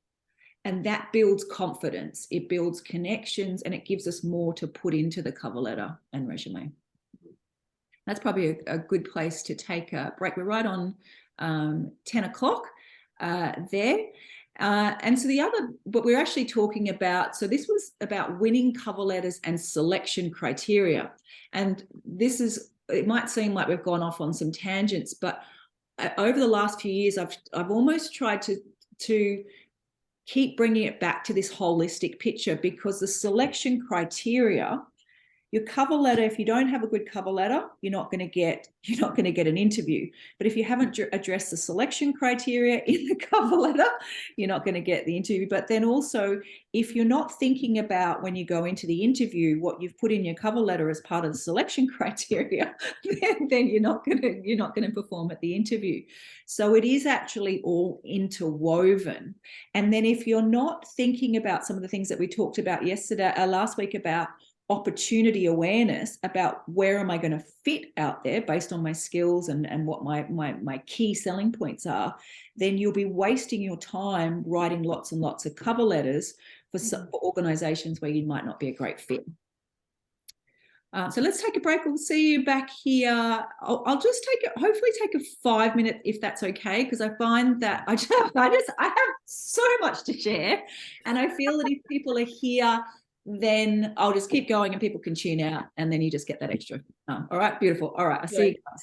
And that builds confidence, it builds connections, and it gives us more to put into the cover letter and resume. That's probably a good place to take a break. We're right on 10 o'clock there. And so what we're actually talking about, so this was about winning cover letters and selection criteria. And it might seem like we've gone off on some tangents, but over the last few years, I've almost tried to keep bringing it back to this holistic picture, because the selection criteria, your cover letter, if you don't have a good cover letter, you're not going to get an interview. But if you haven't addressed the selection criteria in the cover letter, you're not going to get the interview. But then also, if you're not thinking about, when you go into the interview, what you've put in your cover letter as part of the selection criteria, then you're not going to perform at the interview. So it is actually all interwoven. And then if you're not thinking about some of the things that we talked about last week, about opportunity awareness, about where am I going to fit out there based on my skills and what my key selling points are, then you'll be wasting your time writing lots and lots of cover letters for organizations where you might not be a great fit. So let's take a break. We'll see you back here. I'll just hopefully take a 5-minute, if that's okay, because I find that I have so much to share, and I feel that if people are here, then I'll just keep going and people can tune out, and then you just get that extra. All right, beautiful. All right, I'll see you guys.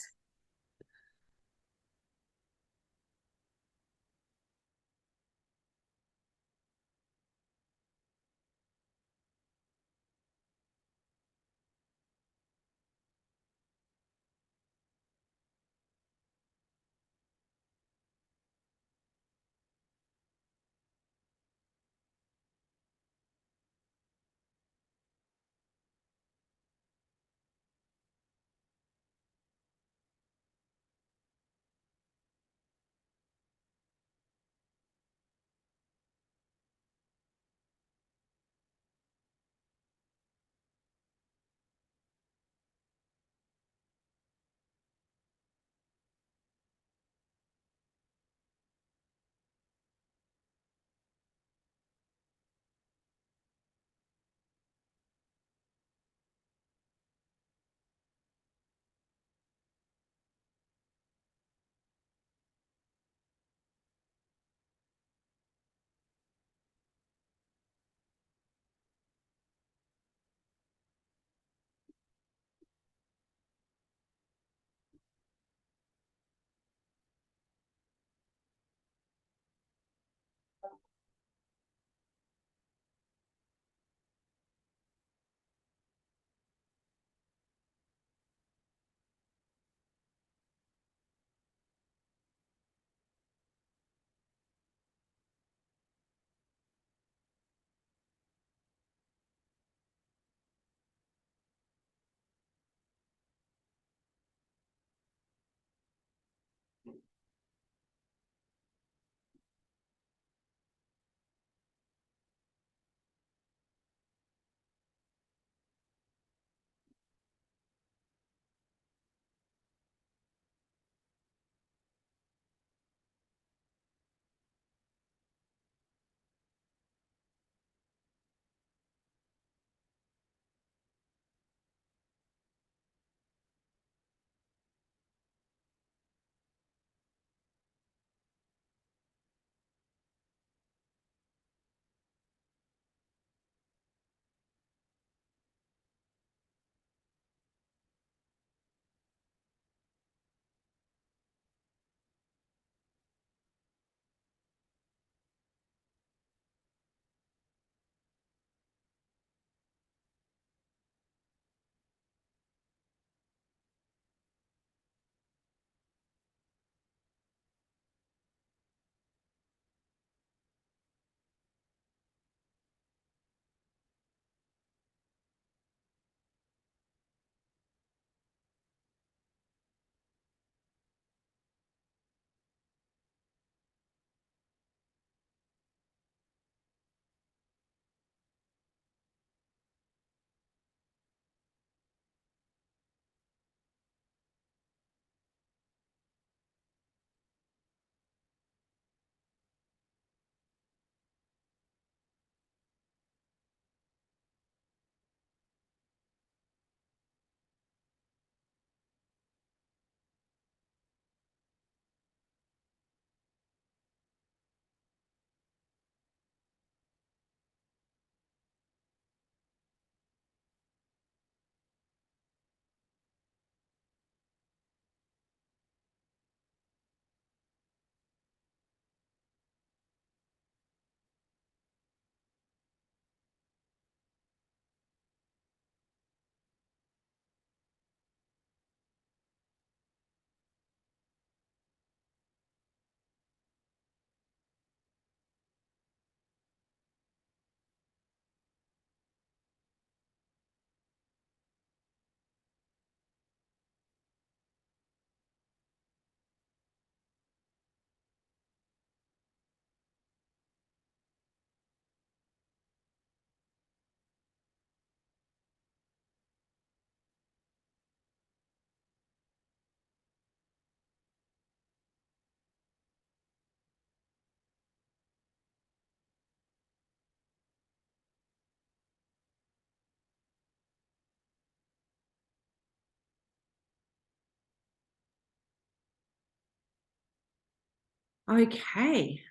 Okay.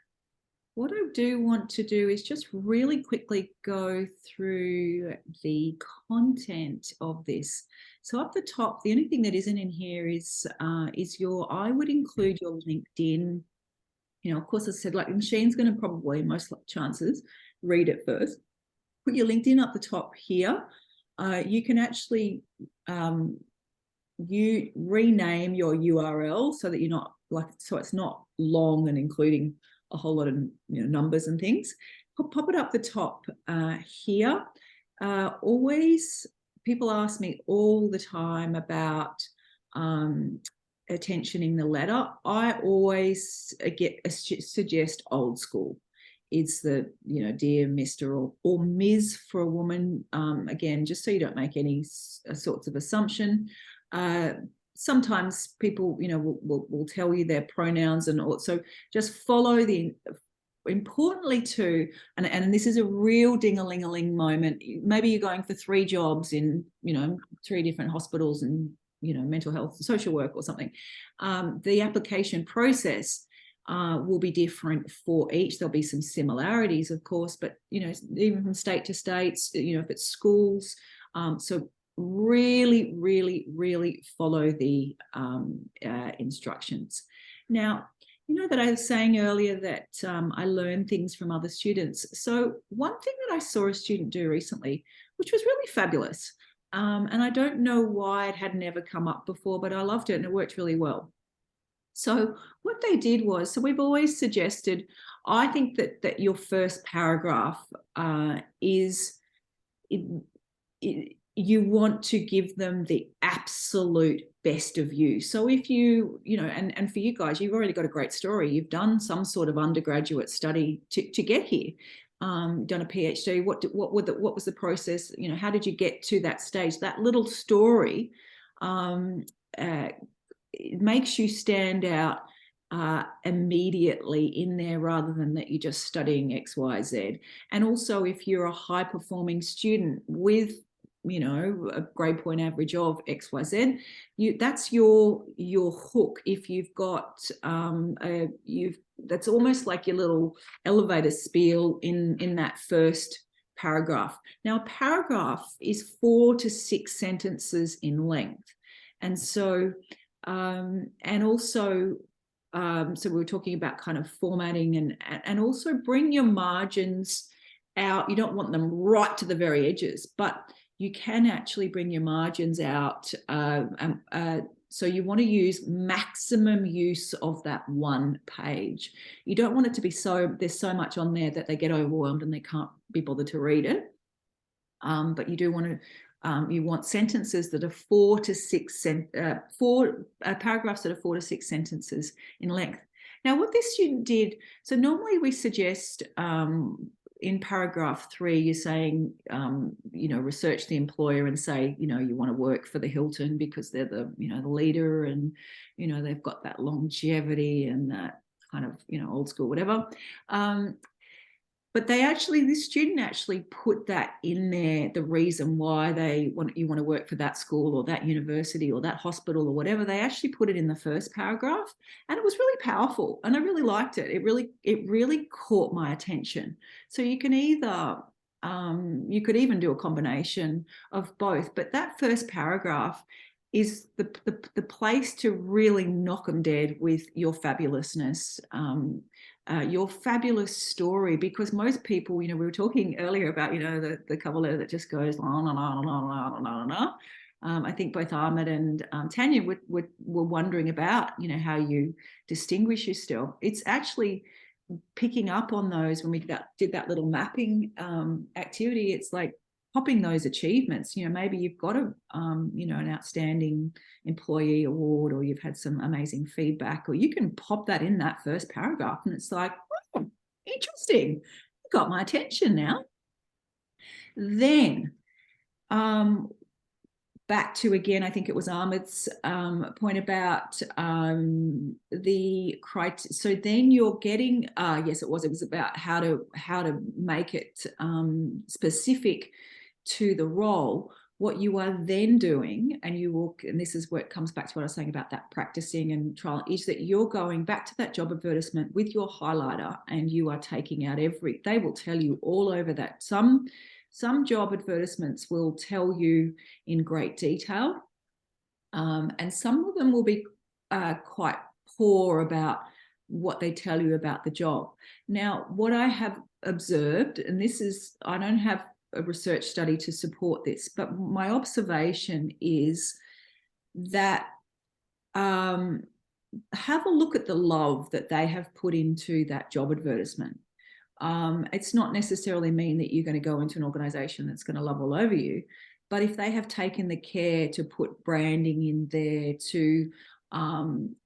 What I do want to do is just really quickly go through the content of this. So up the top, the only thing that isn't in here is I would include your LinkedIn. You know, of course, I said, like, the machine's going to probably, most chances, read it first. Put your LinkedIn up the top here. You can actually you rename your URL so that you're not so it's not long and including a whole lot of numbers and things. Pop it up the top here. Always, people ask me all the time about attentioning the letter. I always suggest old school. It's the, dear Mr. or Ms. for a woman. Again, just so you don't make any sorts of assumption. Sometimes people, will tell you their pronouns, and also just follow importantly too, and this is a real ding-a-ling-a-ling moment. Maybe you're going for 3 jobs in, 3 different hospitals and, mental health and social work or something. The application process will be different for each. There'll be some similarities, of course, but, even from state to states, if it's schools. So really, really, really follow the instructions. Now, that I was saying earlier that I learn things from other students. So one thing that I saw a student do recently, which was really fabulous, and I don't know why it had never come up before, but I loved it and it worked really well. So what they did was, so we've always suggested, I think that your first paragraph is, you want to give them the absolute best of you. So if you, and for you guys, you've already got a great story. You've done some sort of undergraduate study to get here, done a PhD. What was the process? How did you get to that stage? That little story it makes you stand out immediately in there, rather than that you're just studying X, Y, Z. And also, if you're a high performing student with a grade point average of X, Y, Z, that's your hook. If you've got that's almost like your little elevator spiel in that first paragraph. Now, a paragraph is 4 to 6 sentences in length, and so and also so we were talking about kind of formatting, and also bring your margins out. You don't want them right to the very edges, but you can actually bring your margins out. So you want to use maximum use of that one page. You don't want it to be there's so much on there that they get overwhelmed and they can't be bothered to read it. But you do want to, you want sentences that are 4 to 6 paragraphs that are 4 to 6 sentences in length. Now, what this student did, so normally we suggest in paragraph 3, you're saying, research the employer and say, you want to work for the Hilton because they're the, the leader, and, they've got that longevity and that kind of, old school, whatever. But this student actually put that in there, the reason why you want to work for that school or that university or that hospital or whatever. They actually put it in the first paragraph, and it was really powerful, and I really liked it. It really caught my attention. So you can either you could even do a combination of both, but that first paragraph is the place to really knock them dead with your fabulousness. Your fabulous story, because most people, we were talking earlier about, the cover letter that just goes on and on and on and on and on and on. I think both Ahmed and Tanya were wondering about, how you distinguish yourself. It's actually picking up on those when we did that little mapping activity. It's like popping those achievements. Maybe you've got an outstanding employee award, or you've had some amazing feedback, or you can pop that in that first paragraph, and it's like, oh, interesting, you got my attention now. Then back to, again, I think it was Ahmed's point about the criteria. So then you're getting, yes, it was about how to make it specific to the role. what you are then doing, and you will, and this is where it comes back to what I was saying about that practicing and trial, is that you're going back to that job advertisement with your highlighter, and you are taking out they will tell you all over that. Some job advertisements will tell you in great detail, and some of them will be quite poor about what they tell you about the job. Now, what I have observed, and this is, I don't have a research study to support this, but my observation is that have a look at the love that they have put into that job advertisement. It's not necessarily mean that you're going to go into an organization that's going to love all over you, but if they have taken the care to put branding in there, to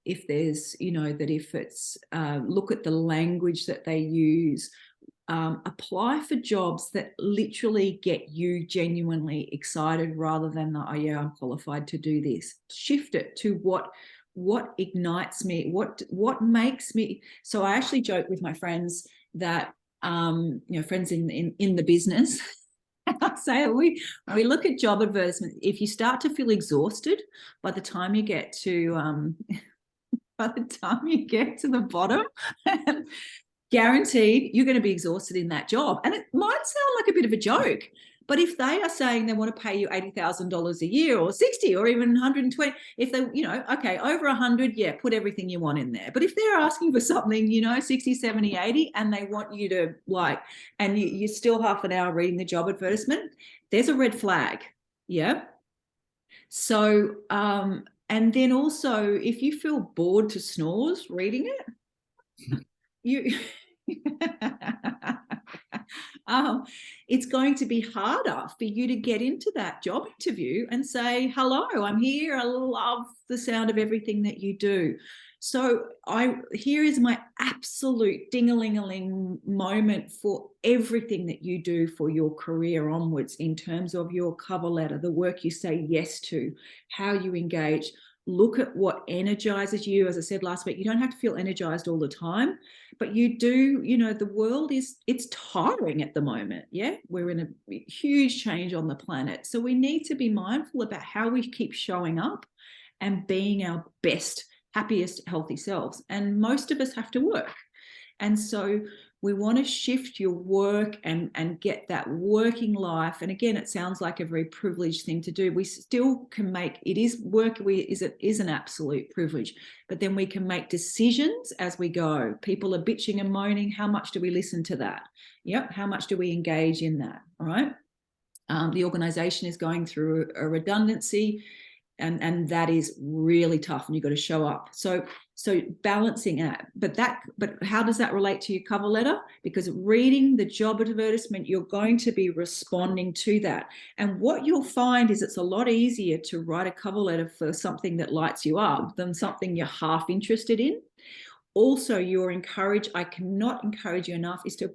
if there's, you know, that if it's look at the language that they use, apply for jobs that literally get you genuinely excited, rather than the, oh yeah, I'm qualified to do this. Shift it to what ignites me, what makes me. So I actually joke with my friends that you know, friends in the business, I say we look at job advertisements. If you start to feel exhausted by the time you get to the bottom, guaranteed you're going to be exhausted in that job. And it might sound like a bit of a joke, but if they are saying they want to pay you $80,000 a year, or 60, or even 120, if they, you know, okay, over 100, yeah, put everything you want in there. But if they're asking for something, you know, 60, 70, 80, and they want you to like, and you're still half an hour reading the job advertisement, there's a red flag. Yeah. So, and then also, if you feel bored to snores reading it, you it's going to be harder for you to get into that job interview and say, hello, I'm here, I love the sound of everything that you do. So here is my absolute ding-a-ling-a-ling moment for everything that you do for your career onwards, in terms of your cover letter, the work you say yes to, how you engage. Look at what energizes you. As I said last week, you don't have to feel energized all the time, but you do, you know, the world it's tiring at the moment. Yeah. We're in a huge change on the planet. So we need to be mindful about how we keep showing up and being our best, happiest, healthy selves. And most of us have to work. And so we want to shift your work and get that working life. And again, it sounds like a very privileged thing to do. We still can make it is work. It is an absolute privilege, but then we can make decisions as we go. People are bitching and moaning. How much do we listen to that? Yep. How much do we engage in that? All right. The organization is going through a redundancy, and that is really tough, and you've got to show up. So balancing that, but how does that relate to your cover letter? Because reading the job advertisement, you're going to be responding to that. And what you'll find is it's a lot easier to write a cover letter for something that lights you up than something you're half interested in. Also, you're encouraged, I cannot encourage you enough, is to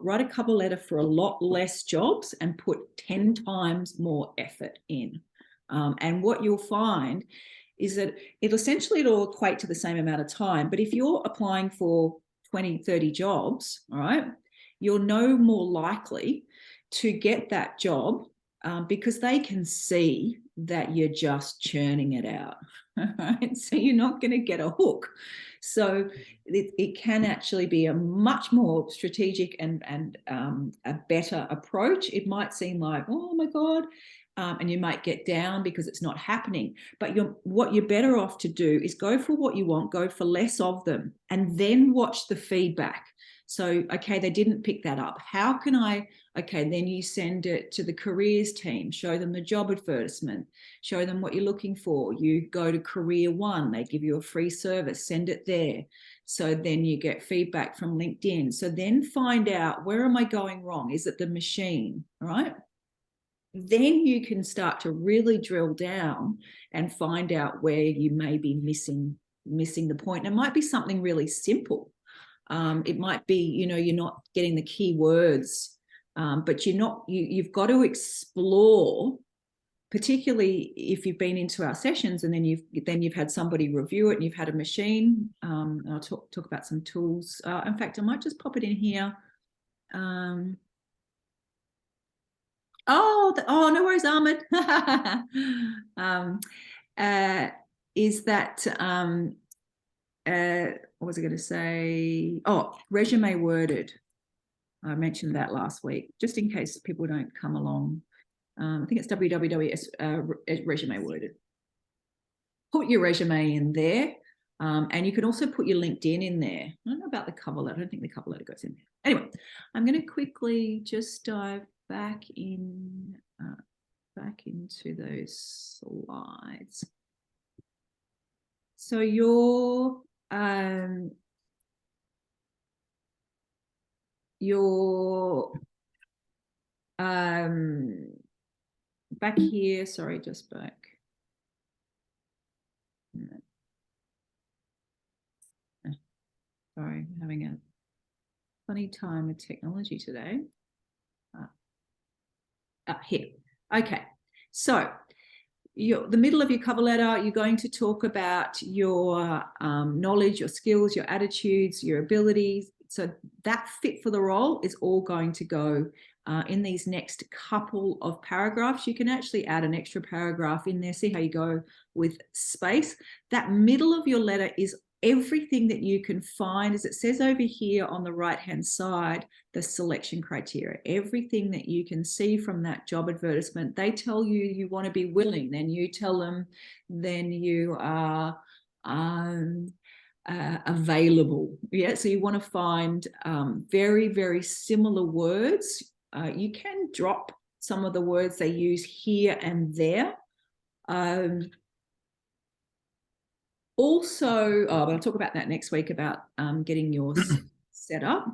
write a cover letter for a lot less jobs and put 10 times more effort in. And what you'll find is that it'll equate to the same amount of time. But if you're applying for 20, 30 jobs, all right, you're no more likely to get that job because they can see that you're just churning it out. Right? So you're not going to get a hook. So it can actually be a much more strategic and a better approach. It might seem like, oh my God, and you might get down because it's not happening. But what you're better off to do is go for what you want, go for less of them, and then watch the feedback. So, okay, they didn't pick that up. How can then you send it to the careers team, show them the job advertisement, show them what you're looking for. You go to Career One, they give you a free service, send it there. So then you get feedback from LinkedIn. So then find out, where am I going wrong? Is it the machine, right? Then you can start to really drill down and find out where you may be missing the point. And it might be something really simple. It might be, you're not getting the key words, but you've got to explore, particularly if you've been into our sessions and then you've had somebody review it and you've had a machine. I'll talk about some tools. In fact, I might just pop it in here. Oh, no worries, Ahmed. Is that what was I going to say? Oh, resume worded. I mentioned that last week, just in case people don't come along. I think it's www resume worded. Put your resume in there. And you can also put your LinkedIn in there. I don't know about the cover letter. I don't think the cover letter goes in there. Anyway, I'm going to quickly just dive back into those slides. So your back here, sorry, just back. Sorry, I'm having a funny time with technology today. Here. Okay, so the middle of your cover letter, you're going to talk about your knowledge, your skills, your attitudes, your abilities. So that fit for the role is all going to go in these next couple of paragraphs. You can actually add an extra paragraph in there. See how you go with space. That middle of your letter is everything that you can find, as it says over here on the right-hand side, the selection criteria, everything that you can see from that job advertisement. They tell you you want to be willing, then you tell them, then you are available. Yeah, so you want to find very, very similar words. You can drop some of the words they use here and there. Also, I'll talk about that next week about getting yours set up.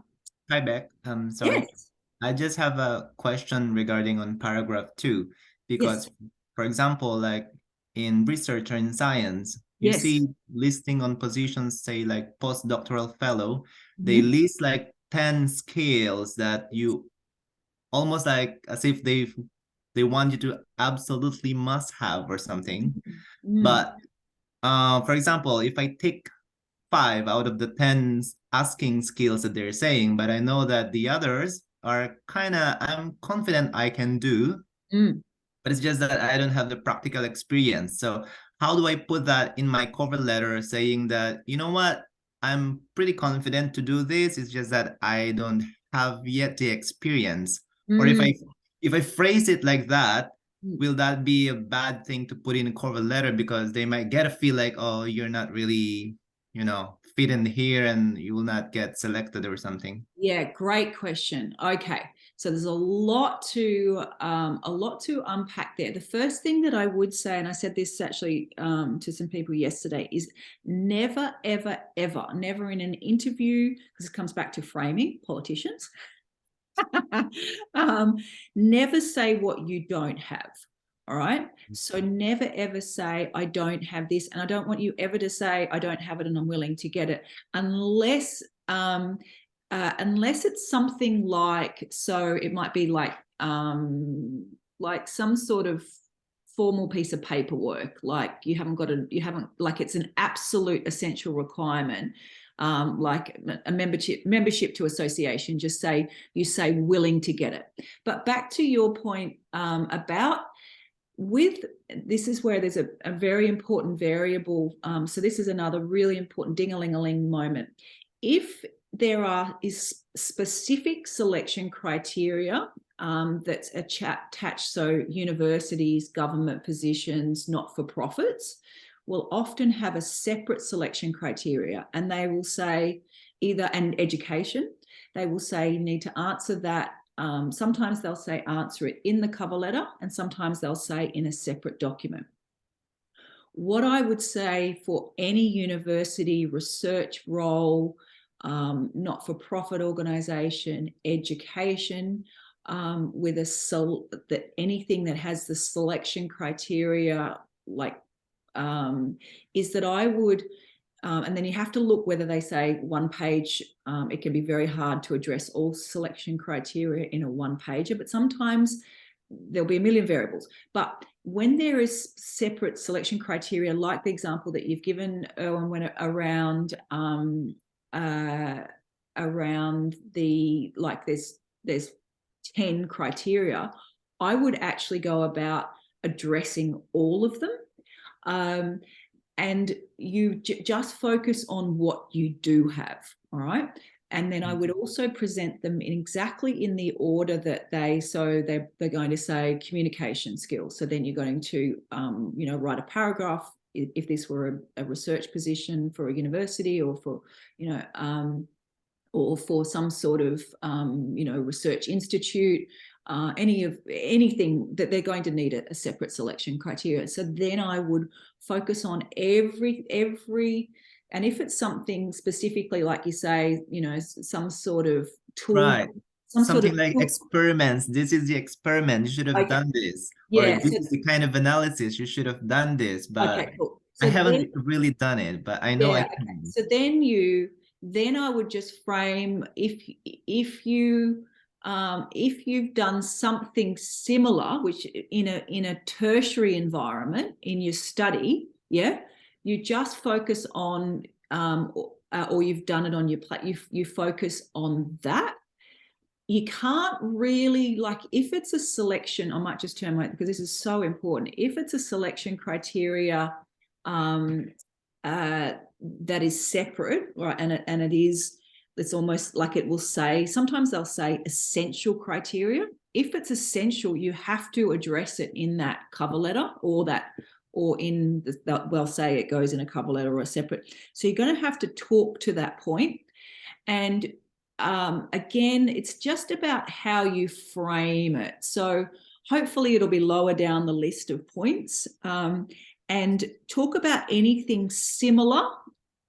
Hi, Beck. Sorry. Yes. I just have a question regarding on paragraph 2, because, for example, like in research or in science, you see listing on positions, say like postdoctoral fellow, they list like 10 skills that you almost like as if they want you to absolutely must have or something. But for example, if I take 5 out of the 10 asking skills that they're saying, but I know that the others are kind of, I'm confident I can do, but it's just that I don't have the practical experience. So how do I put that in my cover letter saying that, you know what, I'm pretty confident to do this, it's just that I don't have yet the experience. Or if I phrase it like that, will that be a bad thing to put in a cover letter, because they might get a feel like, oh, you're not really, you know, fit in here and you will not get selected or something? Yeah, great question. Okay, so there's a lot to unpack there. The first thing that I would say, and I said this actually to some people yesterday, is never, ever, ever, never in an interview, because it comes back to framing, politicians, never say what you don't have. All right. So never, ever say, I don't have this. And I don't want you ever to say, I don't have it and I'm willing to get it, unless it's something like, so it might be like some sort of formal piece of paperwork, like like it's an absolute essential requirement. Like a membership to association, just say, you say willing to get it. But back to your point about this is where there's a very important variable. So this is another really important ding-a-ling-a-ling moment. If there is specific selection criteria that's attached, so universities, government positions, not-for-profits will often have a separate selection criteria, and they will say and education, they will say you need to answer that. Sometimes they'll say answer it in the cover letter, and sometimes they'll say in a separate document. What I would say for any university research role, not-for-profit organisation, education, with anything that has the selection criteria, like is that I would, and then you have to look whether they say one page. It can be very hard to address all selection criteria in a one pager, but sometimes there'll be a million variables. But when there is separate selection criteria, like the example that you've given, Erwin, when around the, like there's 10 criteria, I would actually go about addressing all of them. And you just focus on what you do have, all right? And then I would also present them exactly in the order that they're going to say communication skills. So then you're going to, write a paragraph if this were a research position for a university or for, or for some sort of, research institute, anything that they're going to need a separate selection criteria. So then I would focus on every, and if it's something specifically, like you say, some sort of tool, Right. Something like tool. experiments. This is the experiment. You should have done this. Yeah. Or this is the kind of analysis. You should have done this. But Okay, cool. So I haven't really done it, but I know I can. Okay. So then I would just frame if you've done something similar, which in a tertiary environment in your study, you just focus on, or you've done it on your plate, you focus on that. You can't really, like, if it's a selection, I might just turn my, because this is so important. If it's a selection criteria that is separate, right, and it's almost like it will say, sometimes they'll say essential criteria. If it's essential, you have to address it in that cover letter, or they'll say it goes in a cover letter or a separate. So you're going to have to talk to that point. And again, it's just about how you frame it. So hopefully it'll be lower down the list of points, and talk about anything similar,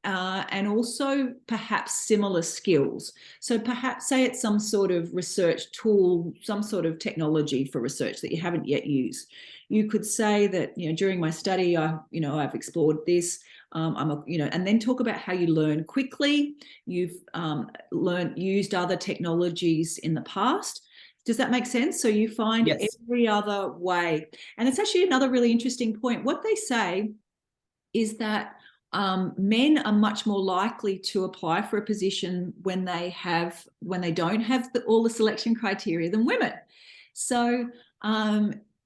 and also perhaps similar skills. So perhaps say it's some sort of research tool, some sort of technology for research that you haven't yet used. You could say that, during my study, I've explored this. And then talk about how you learn quickly. You've used other technologies in the past. Does that make sense? So you find every other way. And it's actually another really interesting point. What they say is that men are much more likely to apply for a position when they don't have all the selection criteria than women. So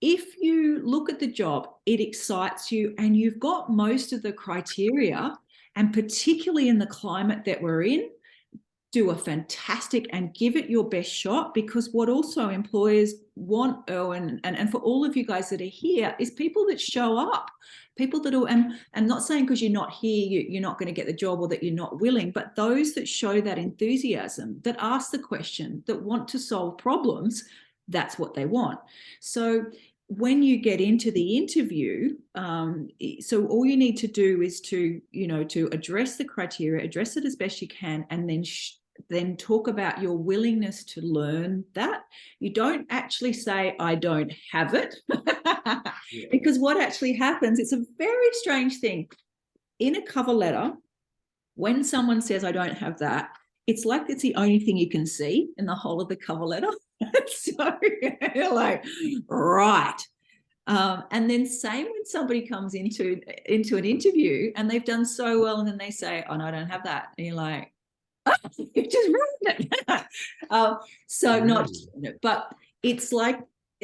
if you look at the job, it excites you and you've got most of the criteria, and particularly in the climate that we're in, do a fantastic and give it your best shot, because what also employers want, and for all of you guys that are here, is people that show up, people that are, and not saying because you're not here, you're not going to get the job, or that you're not willing, but those that show that enthusiasm, that ask the question, that want to solve problems, that's what they want. So when you get into the interview, so all you need to do is to address the criteria, address it as best you can, and then talk about your willingness to learn that. You don't actually say, I don't have it, because what actually happens, it's a very strange thing. In a cover letter, when someone says, I don't have that, it's like it's the only thing you can see in the whole of the cover letter. So you're like, right. And then same when somebody comes into an interview and they've done so well, and then they say, oh, no, I don't have that. And you're like, oh, you just ruined it. So really? Not, but it's like,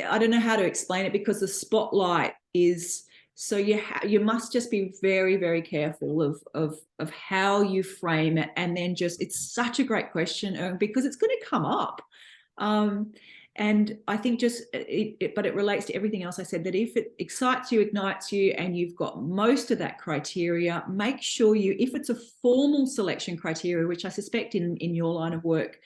I don't know how to explain it, because the spotlight is, so you must just be very, very careful of how you frame it. And then it's such a great question, because it's going to come up. And I think but it relates to everything else I said, that if it excites you, ignites you, and you've got most of that criteria, make sure if it's a formal selection criteria, which I suspect in your line of work,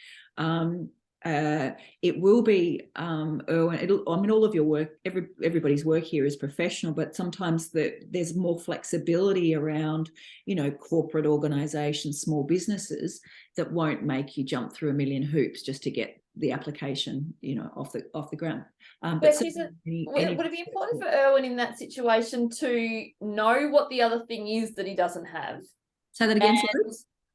it will be, Erwin, all of your work, everybody's work here is professional, but sometimes there's more flexibility around, corporate organizations, small businesses, that won't make you jump through a million hoops just to get the application, off the ground. But would it be important for Erwin in that situation to know what the other thing is that he doesn't have? Say that again,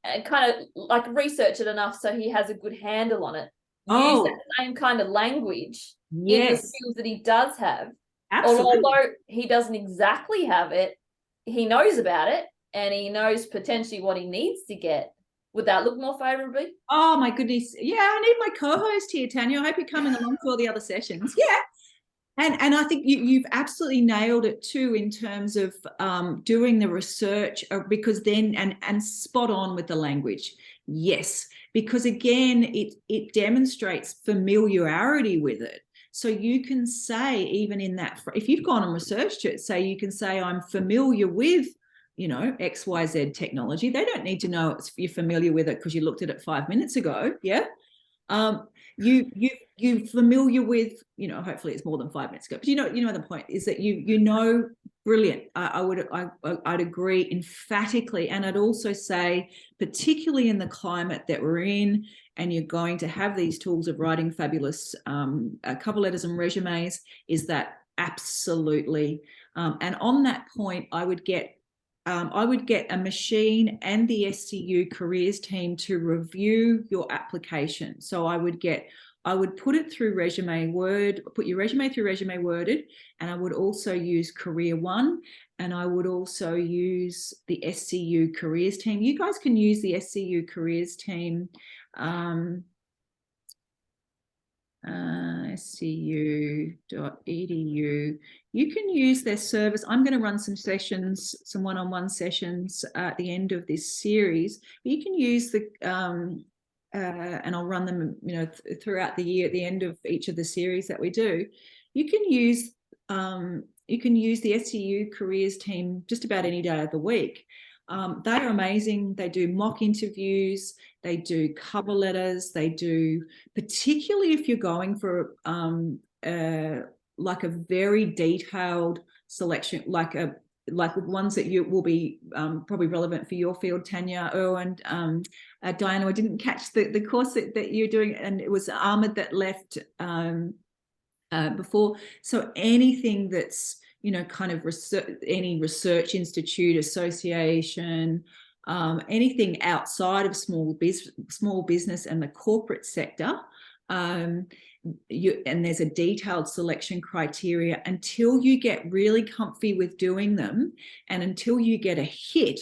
and kind of like research it enough so he has a good handle on it. Oh. Use that same kind of language Yes. in the skills that he does have. Absolutely. Although he doesn't exactly have it, he knows about it, and he knows potentially what he needs to get. Would that look more favorably? Oh my goodness. Yeah, I need my co-host here, Tanya. I hope you're coming along for all the other sessions. Yeah. And I think you've absolutely nailed it too in terms of doing the research, because then and spot on with the language. Yes, because again, it demonstrates familiarity with it. So you can say, even in that, if you've gone and researched it, say you can say, I'm familiar with, you know, XYZ technology. They don't need to know you're familiar with it because you looked at it 5 minutes ago. Yeah. You're familiar with, you know, hopefully it's more than 5 minutes ago, but you know the point is that you know, brilliant. I'd agree emphatically, and I'd also say, particularly in the climate that we're in, and you're going to have these tools of writing fabulous cover letters and resumes, is that absolutely. And on that point, I would get a machine and the SCU careers team to review your application. So I would put it through Resume Word, put your resume through Resume Worded, and I would also use Career One, and I would also use the SCU careers team. You guys can use the SCU careers team, scu.edu. You can use their service. I'm going to run some sessions, some one-on-one sessions at the end of this series. You can use the and I'll run them, you know, throughout the year at the end of each of the series that we do. You can use the SCU careers team just about any day of the week. They're amazing. They do mock interviews, they do cover letters, they do, particularly if you're going for like a very detailed selection, like ones that you will be probably relevant for your field, Tanya. Oh, and Diana, I didn't catch the course that you're doing, and it was Ahmed that left before. So anything that's, you know, kind of research, any research institute, association, anything outside of small business and the corporate sector, and there's a detailed selection criteria. Until you get really comfy with doing them, and until you get a hit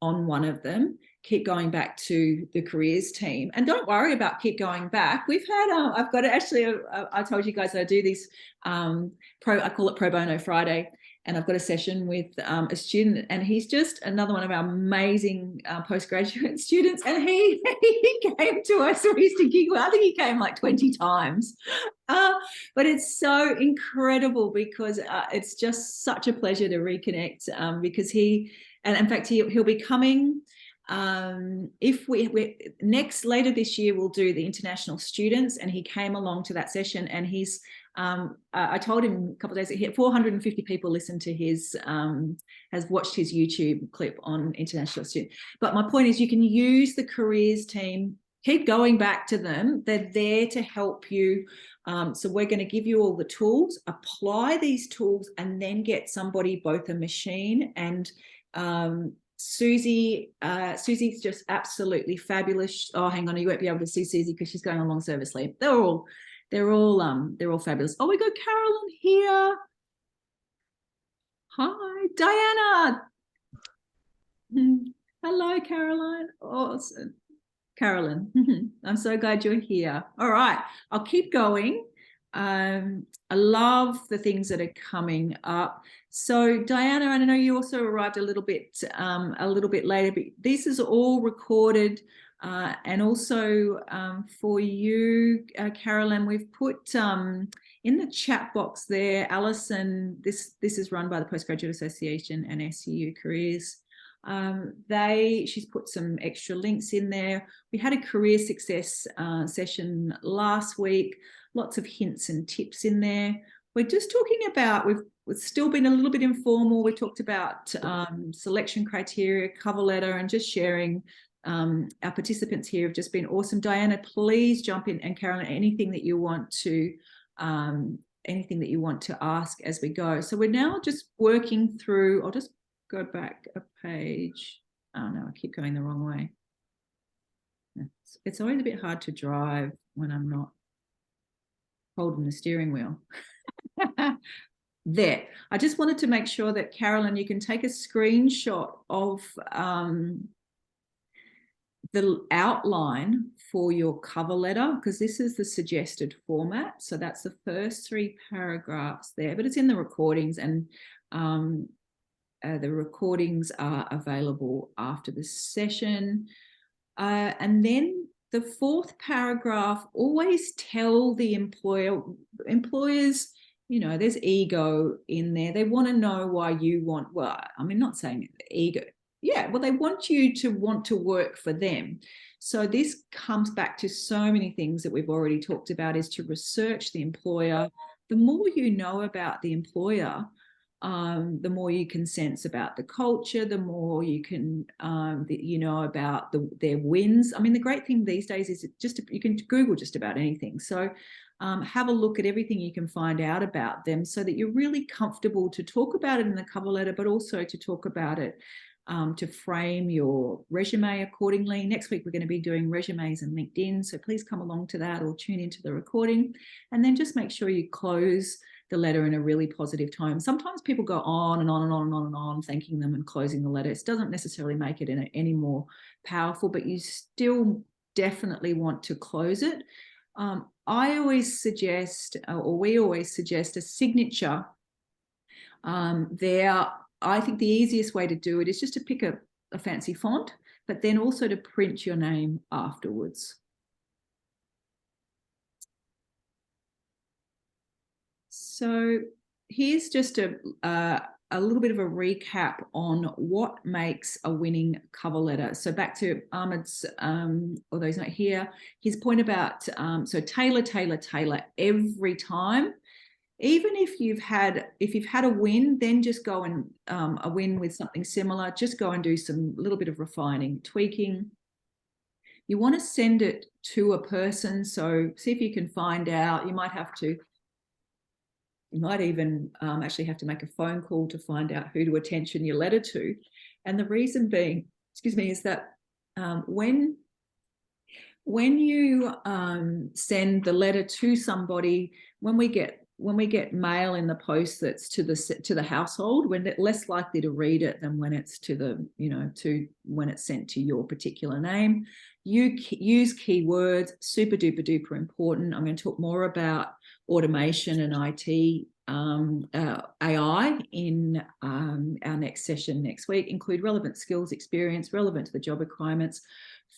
on one of them, keep going back to the careers team. And don't worry about keep going back. We've had, I've got actually, I told you guys that I do these, I call it Pro Bono Friday. And I've got a session with a student, and he's just another one of our amazing postgraduate students. And he came to us, so we used to giggle. I think he came like 20 times. But it's so incredible because it's just such a pleasure to reconnect, because and in fact, he'll be coming. If later this year, we'll do the international students, and he came along to that session, and he's I told him a couple of days ago, 450 people listened to his has watched his YouTube clip on international student. But my point is, you can use the careers team, keep going back to them. They're there to help you. So we're going to give you all the tools, apply these tools, and then get somebody, both a machine and Susie's just absolutely fabulous. Oh, hang on, you won't be able to see Susie because she's going on long service leave. They're all fabulous. Oh, we got Carolyn here. Hi, Diana. Hello, Caroline. Awesome. Carolyn, I'm so glad you're here. All right, I'll keep going. I love the things that are coming up. So Diana, I know you also arrived a little bit later, but this is all recorded. And also for you, Carolyn, we've put in the chat box there, Alison, this is run by the Postgraduate Association and SCU Careers. She's put some extra links in there. We had a career success session last week, lots of hints and tips in there. We're just talking about, we've still been a little bit informal. We talked about selection criteria, cover letter, and just sharing. Our participants here have just been awesome. Diana, please jump in, and Carolyn, anything that you want to ask as we go. So we're now just working through, I'll just go back a page. Oh no, I keep going the wrong way. It's always a bit hard to drive when I'm not holding the steering wheel. There, I just wanted to make sure that, Carolyn, you can take a screenshot of the outline for your cover letter, because this is the suggested format. So that's the first 3 paragraphs there, but it's in the recordings, and the recordings are available after the session. And then the 4th paragraph, always tell the employers, you know, there's ego in there. They want to know why you want, well, I mean, not saying ego. Yeah, well, they want you to want to work for them. So this comes back to so many things that we've already talked about, is to research the employer. The more you know about the employer, the more you can sense about the culture, the more you can, you know, about their wins. I mean, the great thing these days is you can Google just about anything. So have a look at everything you can find out about them, so that you're really comfortable to talk about it in the cover letter, but also to talk about it, to frame your resume accordingly. Next week, we're going to be doing resumes and LinkedIn. So please come along to that or tune into the recording. And then just make sure you close the letter in a really positive tone. Sometimes people go on and on and on and on and on, thanking them and closing the letter. It doesn't necessarily make it any more powerful, but you still definitely want to close it. I always suggest, or we always suggest, a signature there. I think the easiest way to do it is just to pick a fancy font, but then also to print your name afterwards. So here's just a little bit of a recap on what makes a winning cover letter. So back to Ahmed's, although he's not here, his point about, so tailor every time. Even if you've had a win, then just go and a win with something similar, just go and do some little bit of refining, tweaking. You want to send it to a person. So see if you can find out. You might even actually have to make a phone call to find out who to attention your letter to. And the reason being, is that when you send the letter to somebody, when we get mail in the post that's to the household, we're less likely to read it than when it's when it's sent to your particular name. You use keywords, super duper duper important. I'm going to talk more about automation and IT, AI in our next session next week. Include relevant skills, experience, relevant to the job requirements.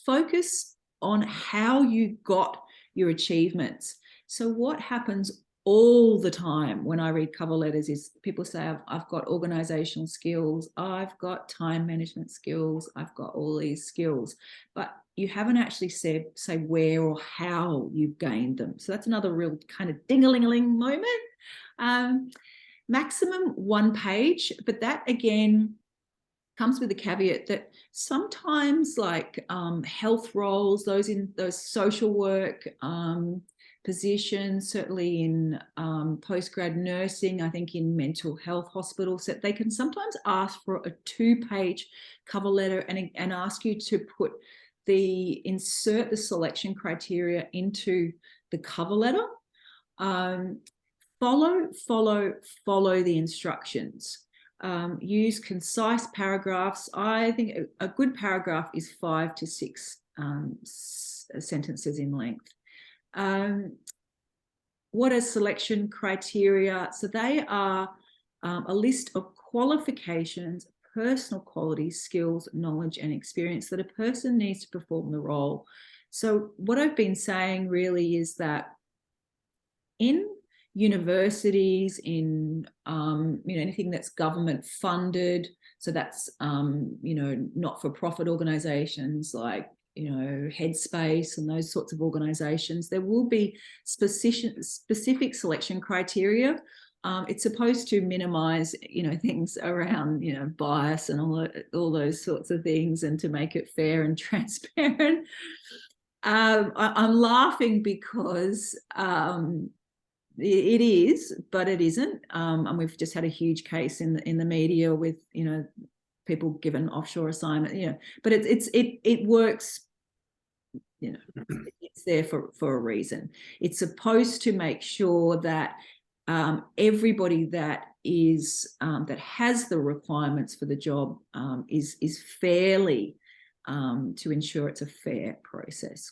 Focus on how you got your achievements. So what happens all the time when I read cover letters is people say, I've got organizational skills, I've got time management skills, I've got all these skills, but you haven't actually say where or how you've gained them. So that's another real kind of ding-a-ling-a-ling moment. Maximum 1 page, but that again comes with the caveat that sometimes, like health roles, those social work positions, certainly in postgrad nursing, I think in mental health hospitals, that they can sometimes ask for a 2-page cover letter and ask you to insert the selection criteria into the cover letter. Follow the instructions. Use concise paragraphs. I think a good paragraph is 5 to 6 sentences in length. What are selection criteria? So they are a list of qualifications, personal qualities, skills, knowledge, and experience that a person needs to perform the role. So what I've been saying really is that in universities, in anything that's government funded, so that's not-for-profit organizations like Headspace and those sorts of organizations, there will be specific selection criteria. It's supposed to minimize things around bias and all those sorts of things, and to make it fair and transparent. I'm laughing because it is, but it isn't. And we've just had a huge case in the media with people given offshore assignment. But it works. It's there for a reason. It's supposed to make sure that everybody that has the requirements for the job is fairly to ensure it's a fair process.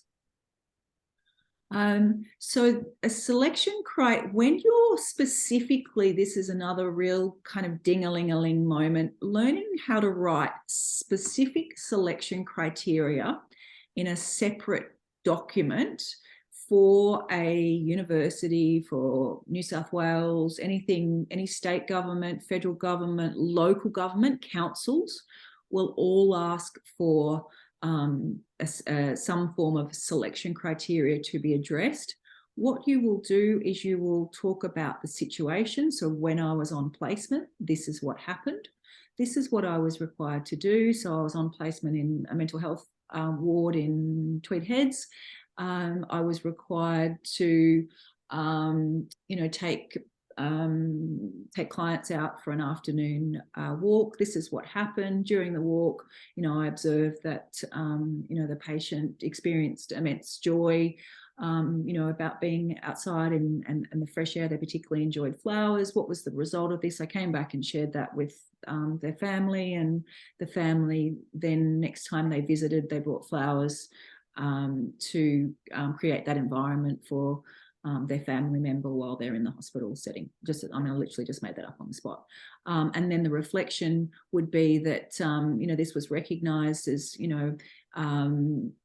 So a selection criteria, when you're specifically, this is another real kind of ding-a-ling-a-ling moment, learning how to write specific selection criteria in a separate document for a university, for New South Wales, anything, any state government, federal government, local government, councils will all ask for some form of selection criteria to be addressed. What you will do is you will talk about the situation. So when I was on placement, this is what happened. This is what I was required to do. So I was on placement in a mental health ward in Tweed Heads. I was required to, take clients out for an afternoon walk. This is what happened during the walk. I observed that, the patient experienced immense joy, about being outside and the fresh air. They particularly enjoyed flowers. What was the result of this? I came back and shared that with their family, and the family then next time they visited, they brought flowers to create that environment for their family member while they're in the hospital setting. I literally just made that up on the spot. And then the reflection would be that, this was recognised as,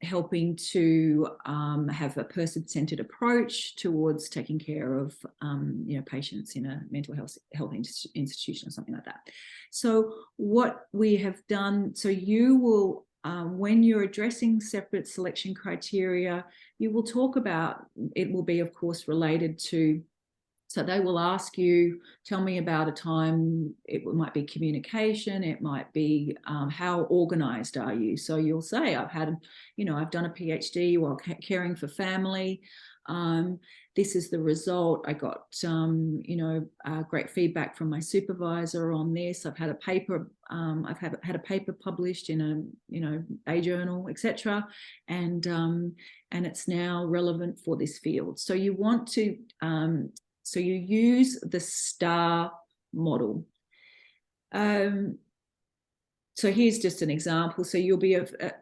helping to have a person-centred approach towards taking care of, patients in a mental health institution or something like that. So what we have done, so you will, when you're addressing separate selection criteria, you will talk about, it will be, of course, related to, so they will ask you, tell me about a time, it might be communication, it might be how organised are you? So you'll say, I've done a PhD while caring for family. This is the result. I got, great feedback from my supervisor on this. I've had a paper, had a paper published in a journal, etc. And it's now relevant for this field. So you want to, so you use the STAR model. So here's just an example. So you'll be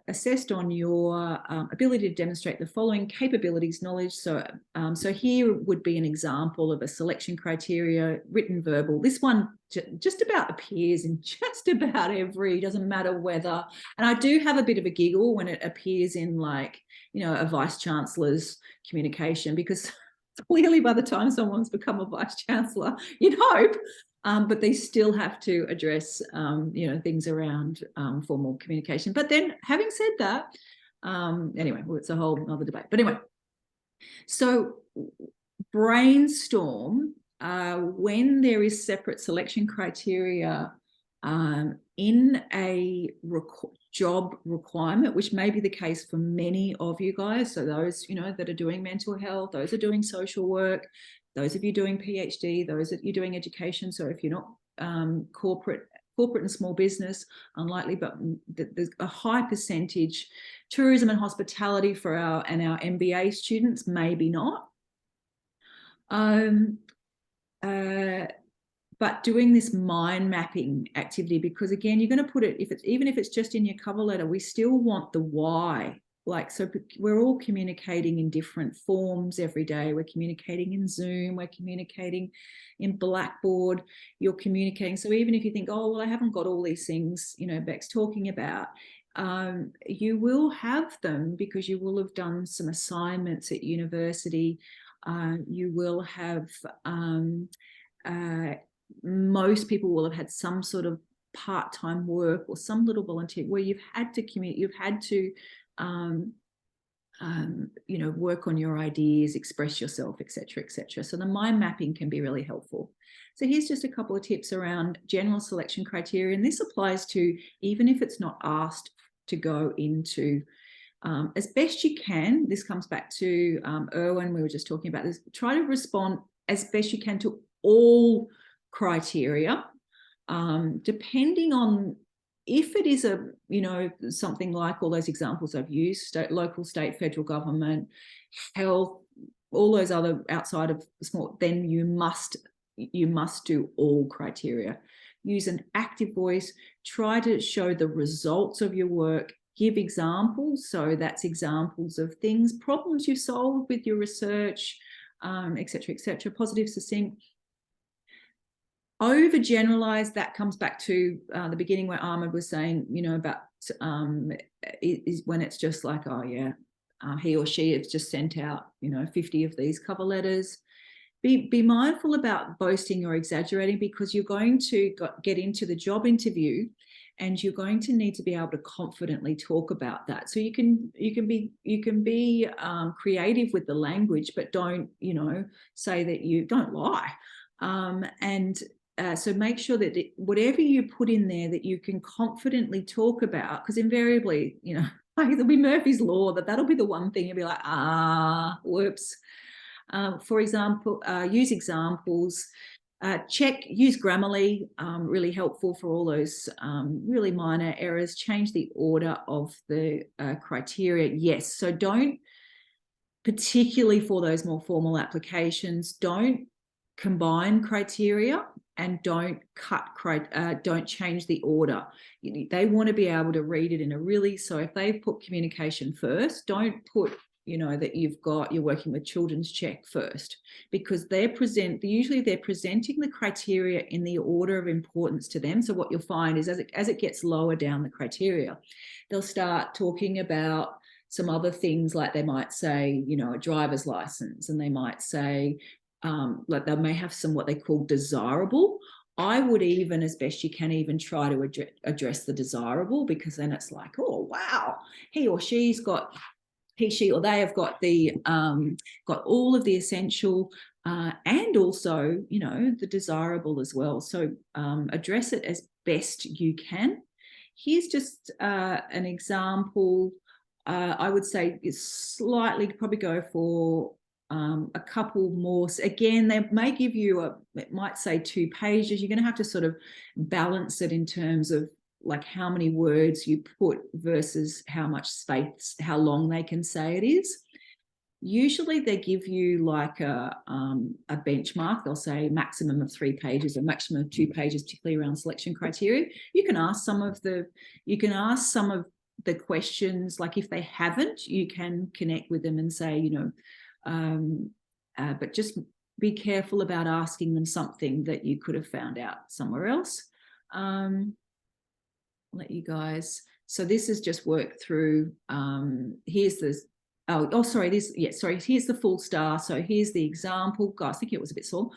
assessed on your ability to demonstrate the following capabilities, knowledge. So, so here would be an example of a selection criteria, written, verbal. This one just about appears in just about every, doesn't matter whether, and I do have a bit of a giggle when it appears in a vice chancellor's communication, because clearly by the time someone's become a vice chancellor, you'd hope, but they still have to address, things around formal communication. But then having said that, anyway, well, it's a whole other debate. But anyway, so brainstorm when there is separate selection criteria in a job requirement, which may be the case for many of you guys. So those, that are doing mental health, those are doing social work, those of you doing PhD, those that you're doing education. So if you're not corporate and small business, unlikely, but there's a high percentage. Tourism and hospitality for our MBA students, maybe not. But doing this mind mapping activity, because again, you're going to put it, even if it's just in your cover letter, we still want the why. So we're all communicating in different forms every day. We're communicating in Zoom, we're communicating in Blackboard, you're communicating. So even if you think, oh, well, I haven't got all these things, Beck's talking about, you will have them because you will have done some assignments at university. You will have, most people will have had some sort of part-time work or some little volunteer where you've had to communicate, you've had to work on your ideas, express yourself, etc., etc. So the mind mapping can be really helpful. So here's just a couple of tips around general selection criteria, and this applies to even if it's not asked to go into, as best you can. This comes back to Erwin, we were just talking about this. Try to respond as best you can to all criteria, depending on if it is something like all those examples I've used, state, local, state, federal government, health, all those other outside of small, then you must do all criteria. Use an active voice. Try to show the results of your work give examples. So that's examples of things, problems you solved with your research, et cetera, positive, succinct. Overgeneralize, that comes back to the beginning where Ahmed was saying, you know, about is when it's just like, oh yeah, he or she has just sent out, you know, 50 of these cover letters. Be mindful about boasting or exaggerating, because you're going to get into the job interview and you're going to need to be able to confidently talk about that. So you can be creative with the language, but don't, you know, say that you don't lie. So make sure that whatever you put in there that you can confidently talk about, because invariably, you know, like it'll be Murphy's Law that'll be the one thing you'll be like, whoops. For example, use examples, use Grammarly, really helpful for all those really minor errors. Change the order of the criteria. Yes, so don't, particularly for those more formal applications, don't combine criteria and don't change the order. They want to be able to read it in a really, so if they put communication first, don't put, you know, that you're working with children's check first, because usually they're presenting the criteria in the order of importance to them. So what you'll find is as it gets lower down the criteria, they'll start talking about some other things, like they might say, you know, a driver's license, and they might say, like they may have some what they call desirable. I would even, as best you can, even try to address the desirable, because then it's like, oh wow, he or she or they have got got all of the essential and also, you know, the desirable as well. So address it as best you can. Here's just an example. I would say is slightly probably go for a couple more. Again, they may give you it might say 2 pages. You're going to have to sort of balance it in terms of like how many words you put versus how much space, how long they can say it is. Usually they give you like a benchmark. They'll say maximum of 3 pages or maximum of 2 pages, particularly around selection criteria. You can ask some of the questions, like if they haven't, you can connect with them and say, you know, but just be careful about asking them something that you could have found out somewhere else. Let you guys, so this is just work through, here's the, here's the full star. So here's the example. God, I think it was a bit small.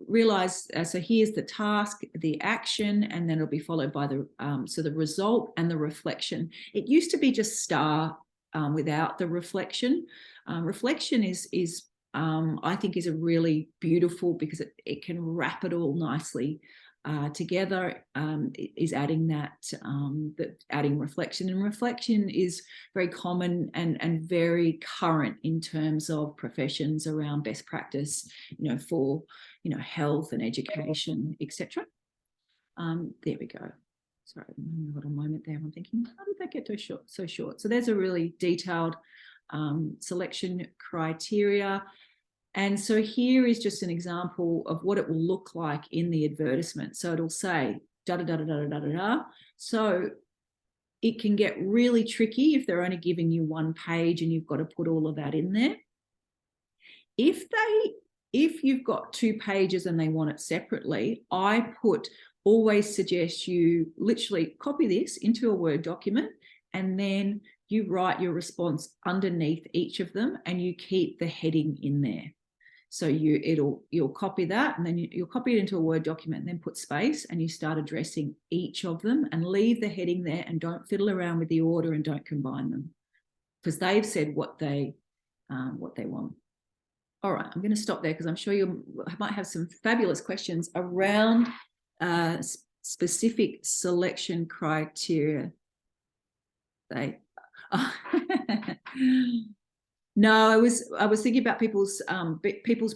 Realize, so here's the task, the action, and then it'll be followed by the, so the result and the reflection. It used to be just star without the reflection. Reflection is I think is a really beautiful, because it can wrap it all nicely together. Is adding adding reflection, and reflection is very common and very current in terms of professions around best practice, you know, for, you know, health and education, etc. There we go. Sorry, a little moment there. I'm thinking, how did that get so short? So there's a really detailed selection criteria. And so here is just an example of what it will look like in the advertisement. So it'll say da da da da da da da da. So it can get really tricky if they're only giving you 1 page and you've got to put all of that in there. If you've got 2 pages and they want it separately, I always suggest you literally copy this into a Word document, and then you write your response underneath each of them, and you keep the heading in there. So you'll copy that, and then you'll copy it into a Word document, and then put space, and you start addressing each of them, and leave the heading there, and don't fiddle around with the order, and don't combine them, because they've said what they want. All right, I'm going to stop there, because I'm sure you might have some fabulous questions around specific selection criteria. No, I was thinking about people's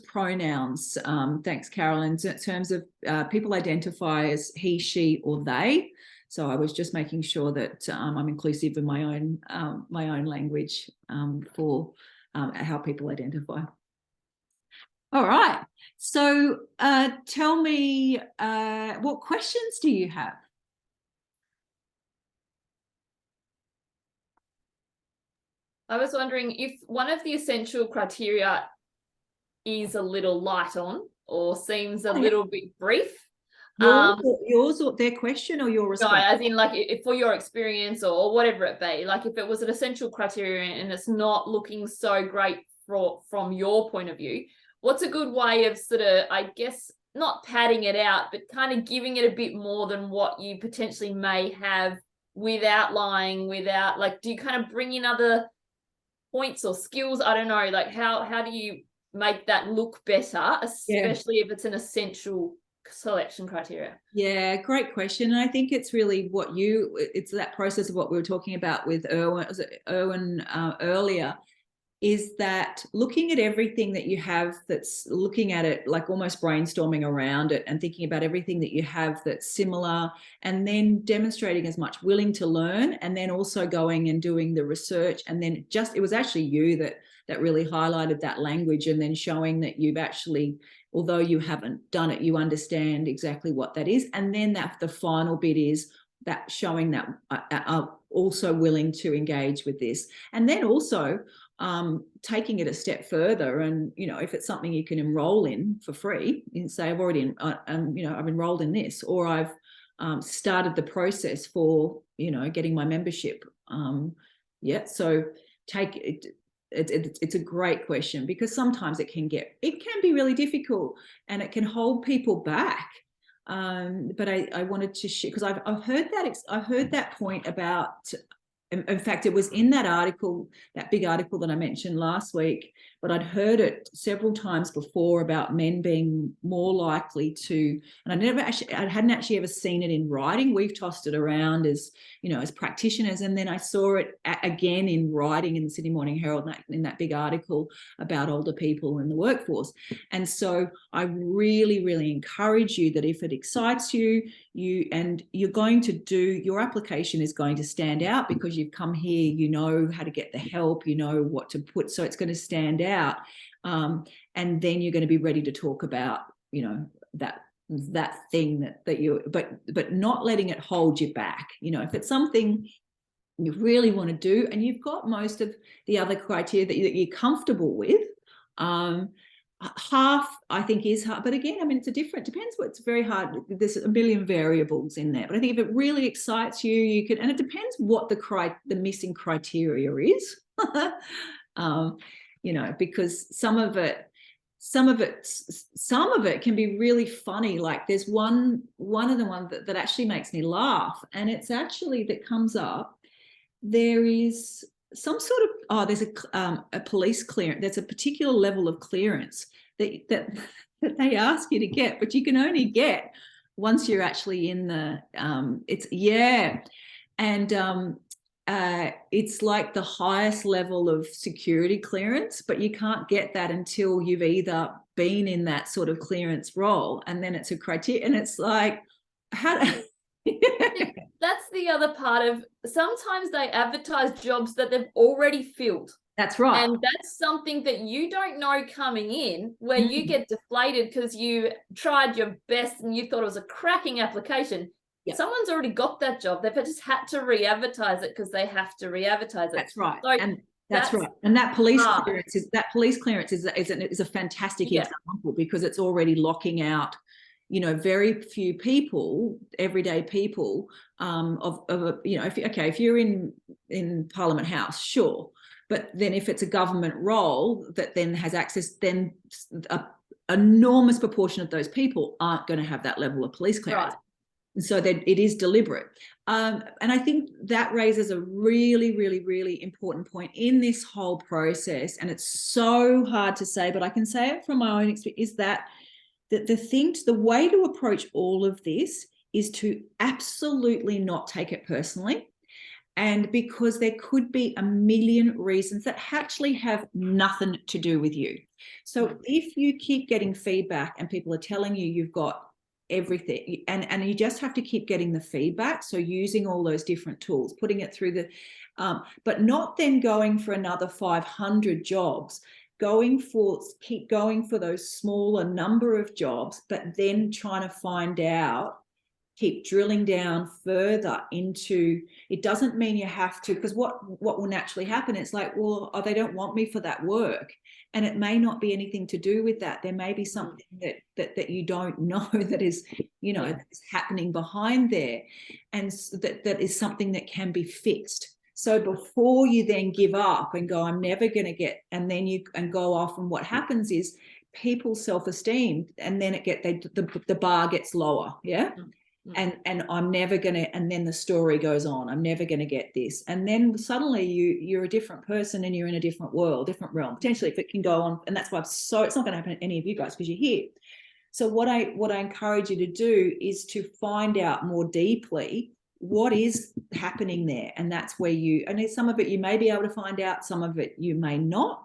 pronouns. Thanks, Carol. In terms of people identify as he, she, or they. So I was just making sure that I'm inclusive in my own language for how people identify. All right. So tell me, what questions do you have? I was wondering if one of the essential criteria is a little light on or seems a little bit brief. Yours or their question or your response? No, as in like if for your experience or whatever it be, like if it was an essential criteria and it's not looking so great from your point of view, what's a good way of sort of, I guess, not padding it out, but kind of giving it a bit more than what you potentially may have without lying, without like, do you kind of bring in other points or skills? I don't know, like how do you make that look better, especially if it's an essential selection criteria? Yeah, great question. And I think it's really it's that process of what we were talking about with Erwin earlier, is that looking at everything that you have, that's looking at it like almost brainstorming around it and thinking about everything that you have that's similar, and then demonstrating as much willing to learn, and then also going and doing the research. And then it was actually you that really highlighted that language, and then showing that you've actually, although you haven't done it, you understand exactly what that is. And then the final bit is that showing that are also willing to engage with this. And then also taking it a step further, and if it's something you can enroll in for free, and say I've already I've enrolled in this, or I've started the process for getting my membership. So take it. It's a great question, because sometimes it can be really difficult and it can hold people back. But I wanted to share, because I've heard that point about. In fact, it was in that article, that big article that I mentioned last week, but I'd heard it several times before about men being more likely to, and I hadn't actually ever seen it in writing. We've tossed it around as practitioners, and then I saw it again in writing in the Sydney Morning Herald, in that big article about older people in the workforce. And so I really, really encourage you that if it excites you, you're going to your application is going to stand out, because you've come here, you know how to get the help, you know what to put, so it's going to stand out. And then you're going to be ready to talk about, that thing that you, but not letting it hold you back. If it's something you really want to do and you've got most of the other criteria that you're comfortable with, half I think is hard. But again, depends it's very hard. There's a million variables in there, but I think if it really excites you, you can, and it depends what the missing criteria is. Because some of it can be really funny. Like there's one of the ones that actually makes me laugh, and it's actually that comes up. There is some sort of there's a police clearance. There's a particular level of clearance that they ask you to get, but you can only get once you're actually in the it's like the highest level of security clearance, but you can't get that until you've either been in that sort of clearance role, and then it's a criteria, and it's like That's the other part of, sometimes they advertise jobs that they've already filled. That's right. And that's something that you don't know coming in, where you get deflated because you tried your best and you thought it was a cracking application. Yep. Someone's already got that job. They've just had to re-advertise it because they have to re-advertise it. That's right. So and that's right. And that police clearance is a fantastic example, because it's already locking out, very few people, everyday people, if you're in Parliament House, sure. But then if it's a government role that then has access, then an enormous proportion of those people aren't going to have that level of police clearance. Right. And so that it is deliberate. And I think that raises a really, really, really important point in this whole process. And it's so hard to say, but I can say it from my own experience, is that the way to approach all of this is to absolutely not take it personally. And because there could be a million reasons that actually have nothing to do with you. So if you keep getting feedback and people are telling you you've got everything, and you just have to keep getting the feedback, so using all those different tools, putting it through but not then going for another 500 jobs, keep going for those smaller number of jobs, but then trying to find out keep drilling down further into, it doesn't mean you have to, because what will naturally happen, it's like, well, oh, they don't want me for that work. And it may not be anything to do with that. There may be something that you don't know that is, you know, that's happening behind there. And that is something that can be fixed. So before you then give up and go, I'm never going to get, and then you go off, and what happens is people's self-esteem, and then the bar gets lower. Yeah. And I'm never going to, and then the story goes on, I'm never going to get this. And then suddenly you're a different person, and you're in a different world, different realm, potentially, if it can go on. And that's why it's not going to happen to any of you guys, because you're here. So what I encourage you to do is to find out more deeply what is happening there. And that's where and some of it you may be able to find out, some of it you may not,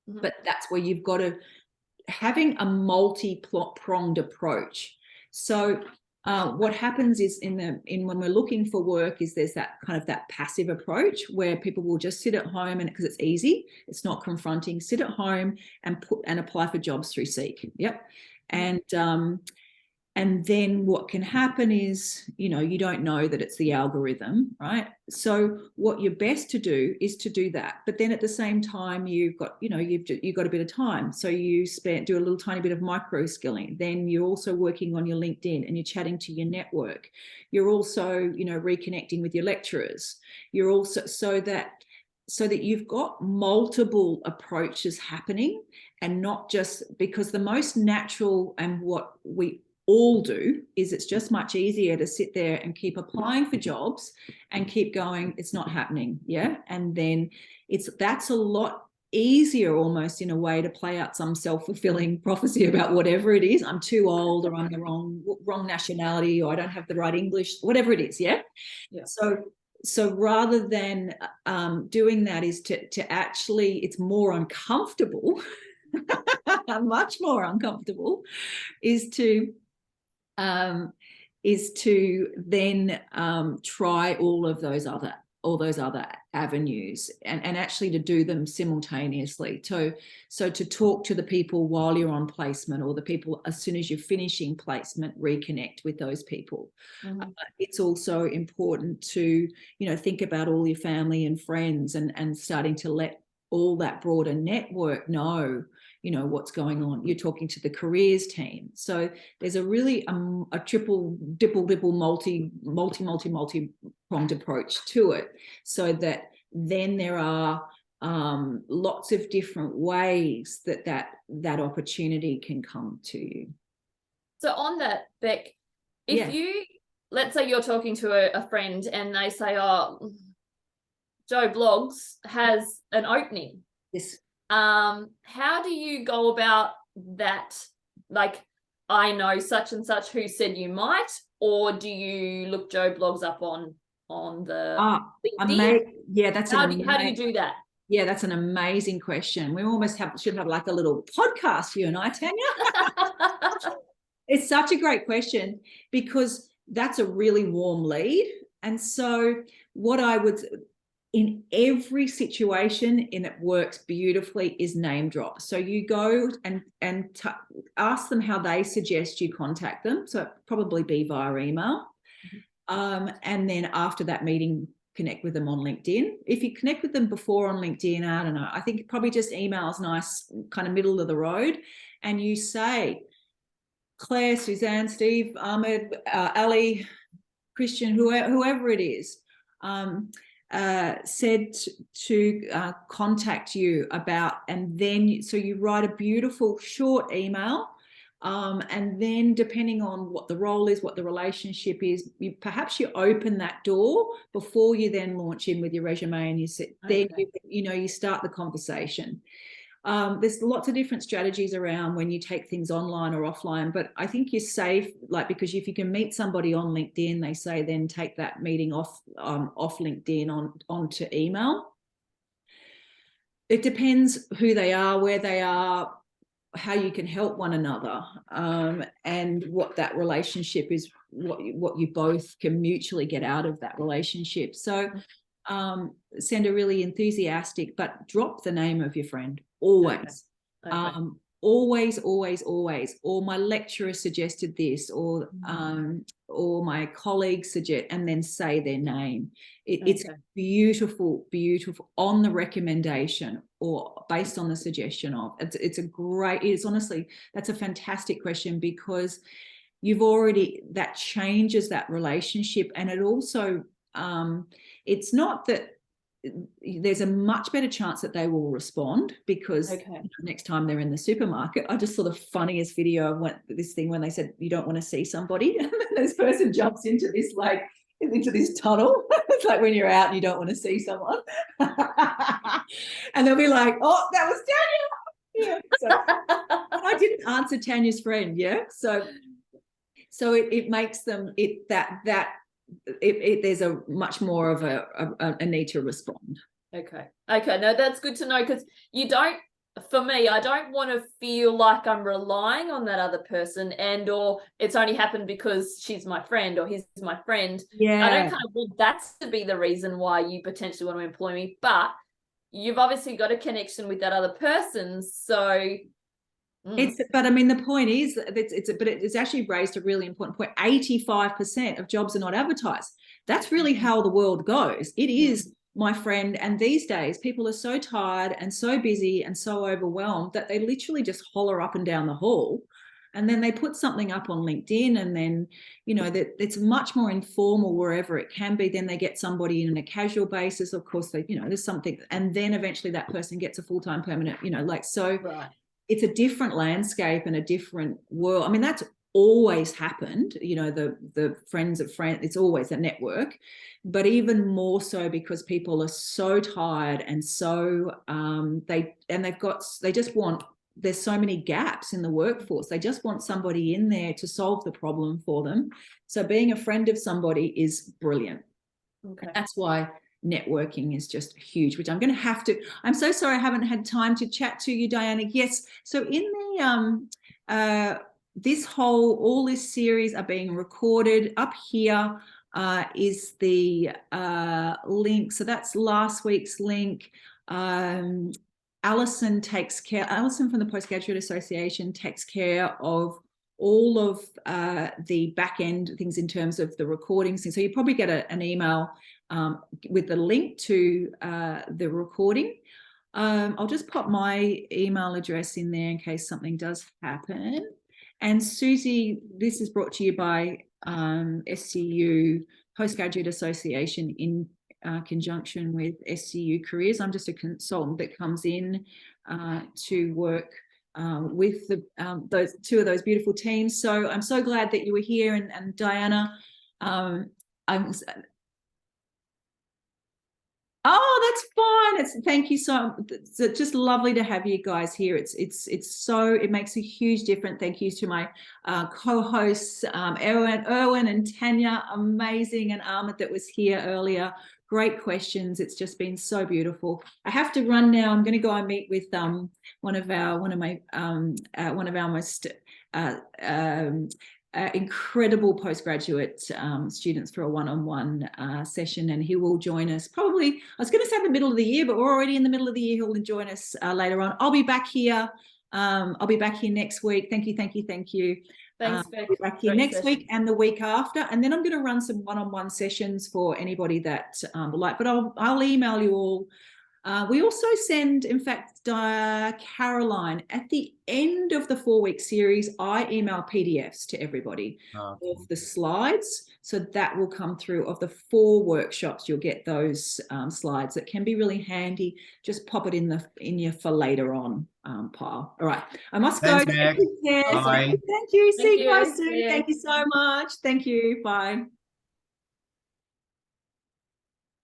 but that's where you've got to, having a multi-pronged approach. So what happens is when we're looking for work, is there's that kind of that passive approach where people will just sit at home, and because it's easy, it's not confronting, sit at home and apply for jobs through Seek. Yep. And then what can happen is, you know, you don't know that it's the algorithm, right? So what you're best to do is to do that. But then at the same time, you've got a bit of time. So you do a little tiny bit of micro skilling. Then you're also working on your LinkedIn, and you're chatting to your network. You're also, you know, reconnecting with your lecturers. You're also, so that you've got multiple approaches happening, and not just, because the most natural, and what we all do, is it's just much easier to sit there and keep applying for jobs and keep going, it's not happening. Yeah. And then that's a lot easier, almost in a way, to play out some self-fulfilling prophecy about whatever it is. I'm too old, or I'm the wrong nationality, or I don't have the right English, whatever it is. Yeah. So rather than doing that, is to actually, it's more uncomfortable, much more uncomfortable, is to then try all those other avenues, and actually to do them simultaneously. So to talk to the people while you're on placement, or the people as soon as you're finishing placement, reconnect with those people. It's also important to, you know, think about all your family and friends, and starting to let all that broader network know, you know, what's going on. You're talking to the careers team. So there's a really a triple, multi-pronged approach to it, so that then there are lots of different ways that opportunity can come to you. So on that, Beck, if you, let's say you're talking to a friend, and they say, oh, Joe Blogs has an opening. Yes. How do you go about that? Like, I know such and such who said you might, or do you look Joe Blogs up on the LinkedIn? How do you do that? Yeah, that's an amazing question. We almost should have like a little podcast, you and I, Tanya. It's such a great question, because that's a really warm lead. And so what I would, in every situation, and it works beautifully, is name drop. So you go and ask them how they suggest you contact them. So it'd probably be via email. And then after that meeting, connect with them on LinkedIn. If you connect with them before on LinkedIn, I don't know, I think probably just email is nice, kind of middle of the road. And you say, Claire, Suzanne, Steve, Ahmed, Ali, Christian, whoever it is, said to contact you about, and then so you write a beautiful short email, and then depending on what the role is, what the relationship is, perhaps you open that door before you then launch in with your resume, and you sit there, you start the conversation. There's lots of different strategies around when you take things online or offline, but I think you're safe, because if you can meet somebody on LinkedIn, they say then take that meeting off LinkedIn onto email. It depends who they are, where they are, how you can help one another, and what that relationship is, what you both can mutually get out of that relationship. So send a really enthusiastic, but drop the name of your friend always. Okay. always, or my lecturer suggested this, or my colleague suggest, and then say their name. It's beautiful on the recommendation or based on the suggestion of. It's honestly, that's a fantastic question, because that changes that relationship. And it also, it's not that there's a much better chance that they will respond, because next time they're in the supermarket. I just saw the funniest video of this thing when they said you don't want to see somebody, and then this person jumps into this tunnel. It's like when you're out and you don't want to see someone, and they'll be like, "Oh, that was Tanya." Yeah. So I didn't answer Tanya's friend. Yeah. So it makes them there's a much more of a need to respond. Okay. No, that's good to know, because for me, I don't want to feel like I'm relying on that other person, and or it's only happened because she's my friend or he's my friend. Yeah. I don't kind of want that to be the reason why you potentially want to employ me, but you've obviously got a connection with that other person. So but I mean, the point is, it's actually raised a really important point. 85% of jobs are not advertised. That's really how the world goes. It is my friend. And these days, people are so tired and so busy and so overwhelmed that they literally just holler up and down the hall, and then they put something up on LinkedIn, and then, that it's much more informal wherever it can be. Then they get somebody in on a casual basis. Of course, there's something, and then eventually that person gets a full-time permanent, Right. It's a different landscape and a different world. I mean, that's always happened, the friends of friends, it's always a network, but even more so because people are so tired, and so there's so many gaps in the workforce. They just want somebody in there to solve the problem for them. So being a friend of somebody is brilliant. Okay. That's why networking is just huge, which I'm so sorry I haven't had time to chat to you, Diana. Yes, so in the all this series are being recorded. Up here is the link, so that's last week's link. Alison from the Postgraduate Association takes care of all of the back end things in terms of the recordings. So you probably get an email with the link to the recording. I'll just pop my email address in there in case something does happen. And Susie, this is brought to you by SCU Postgraduate Association in conjunction with SCU Careers. I'm just a consultant that comes in to work with those two of those beautiful teams. So I'm so glad that you were here, and Diana, oh, that's fine. Thank you so much. It's just lovely to have you guys here. It makes a huge difference. Thank you to my co-hosts, Erwin and Tanya, amazing, and Ahmed that was here earlier. Great questions. It's just been so beautiful. I have to run now. I'm going to go and meet with one of our most incredible postgraduate students for a one-on-one session, and he will join us probably, I was going to say the middle of the year, but we're already in the middle of the year. He'll join us later on. I'll be back here. I'll be back here next week. Thank you. Thanks, Beck. I'll be back here next week and the week after, and then I'm going to run some one-on-one sessions for anybody that would like. But I'll email you all. We also send, in fact, Caroline, at the end of the 4-week series, I email PDFs to everybody of the slides. So that will come through of the 4 workshops. You'll get those slides that can be really handy. Just pop it in your for later on pile. All right, I must go. Thanks, Thank you. Bye. Thank you. See you guys soon. Yeah. Thank you so much. Thank you. Bye.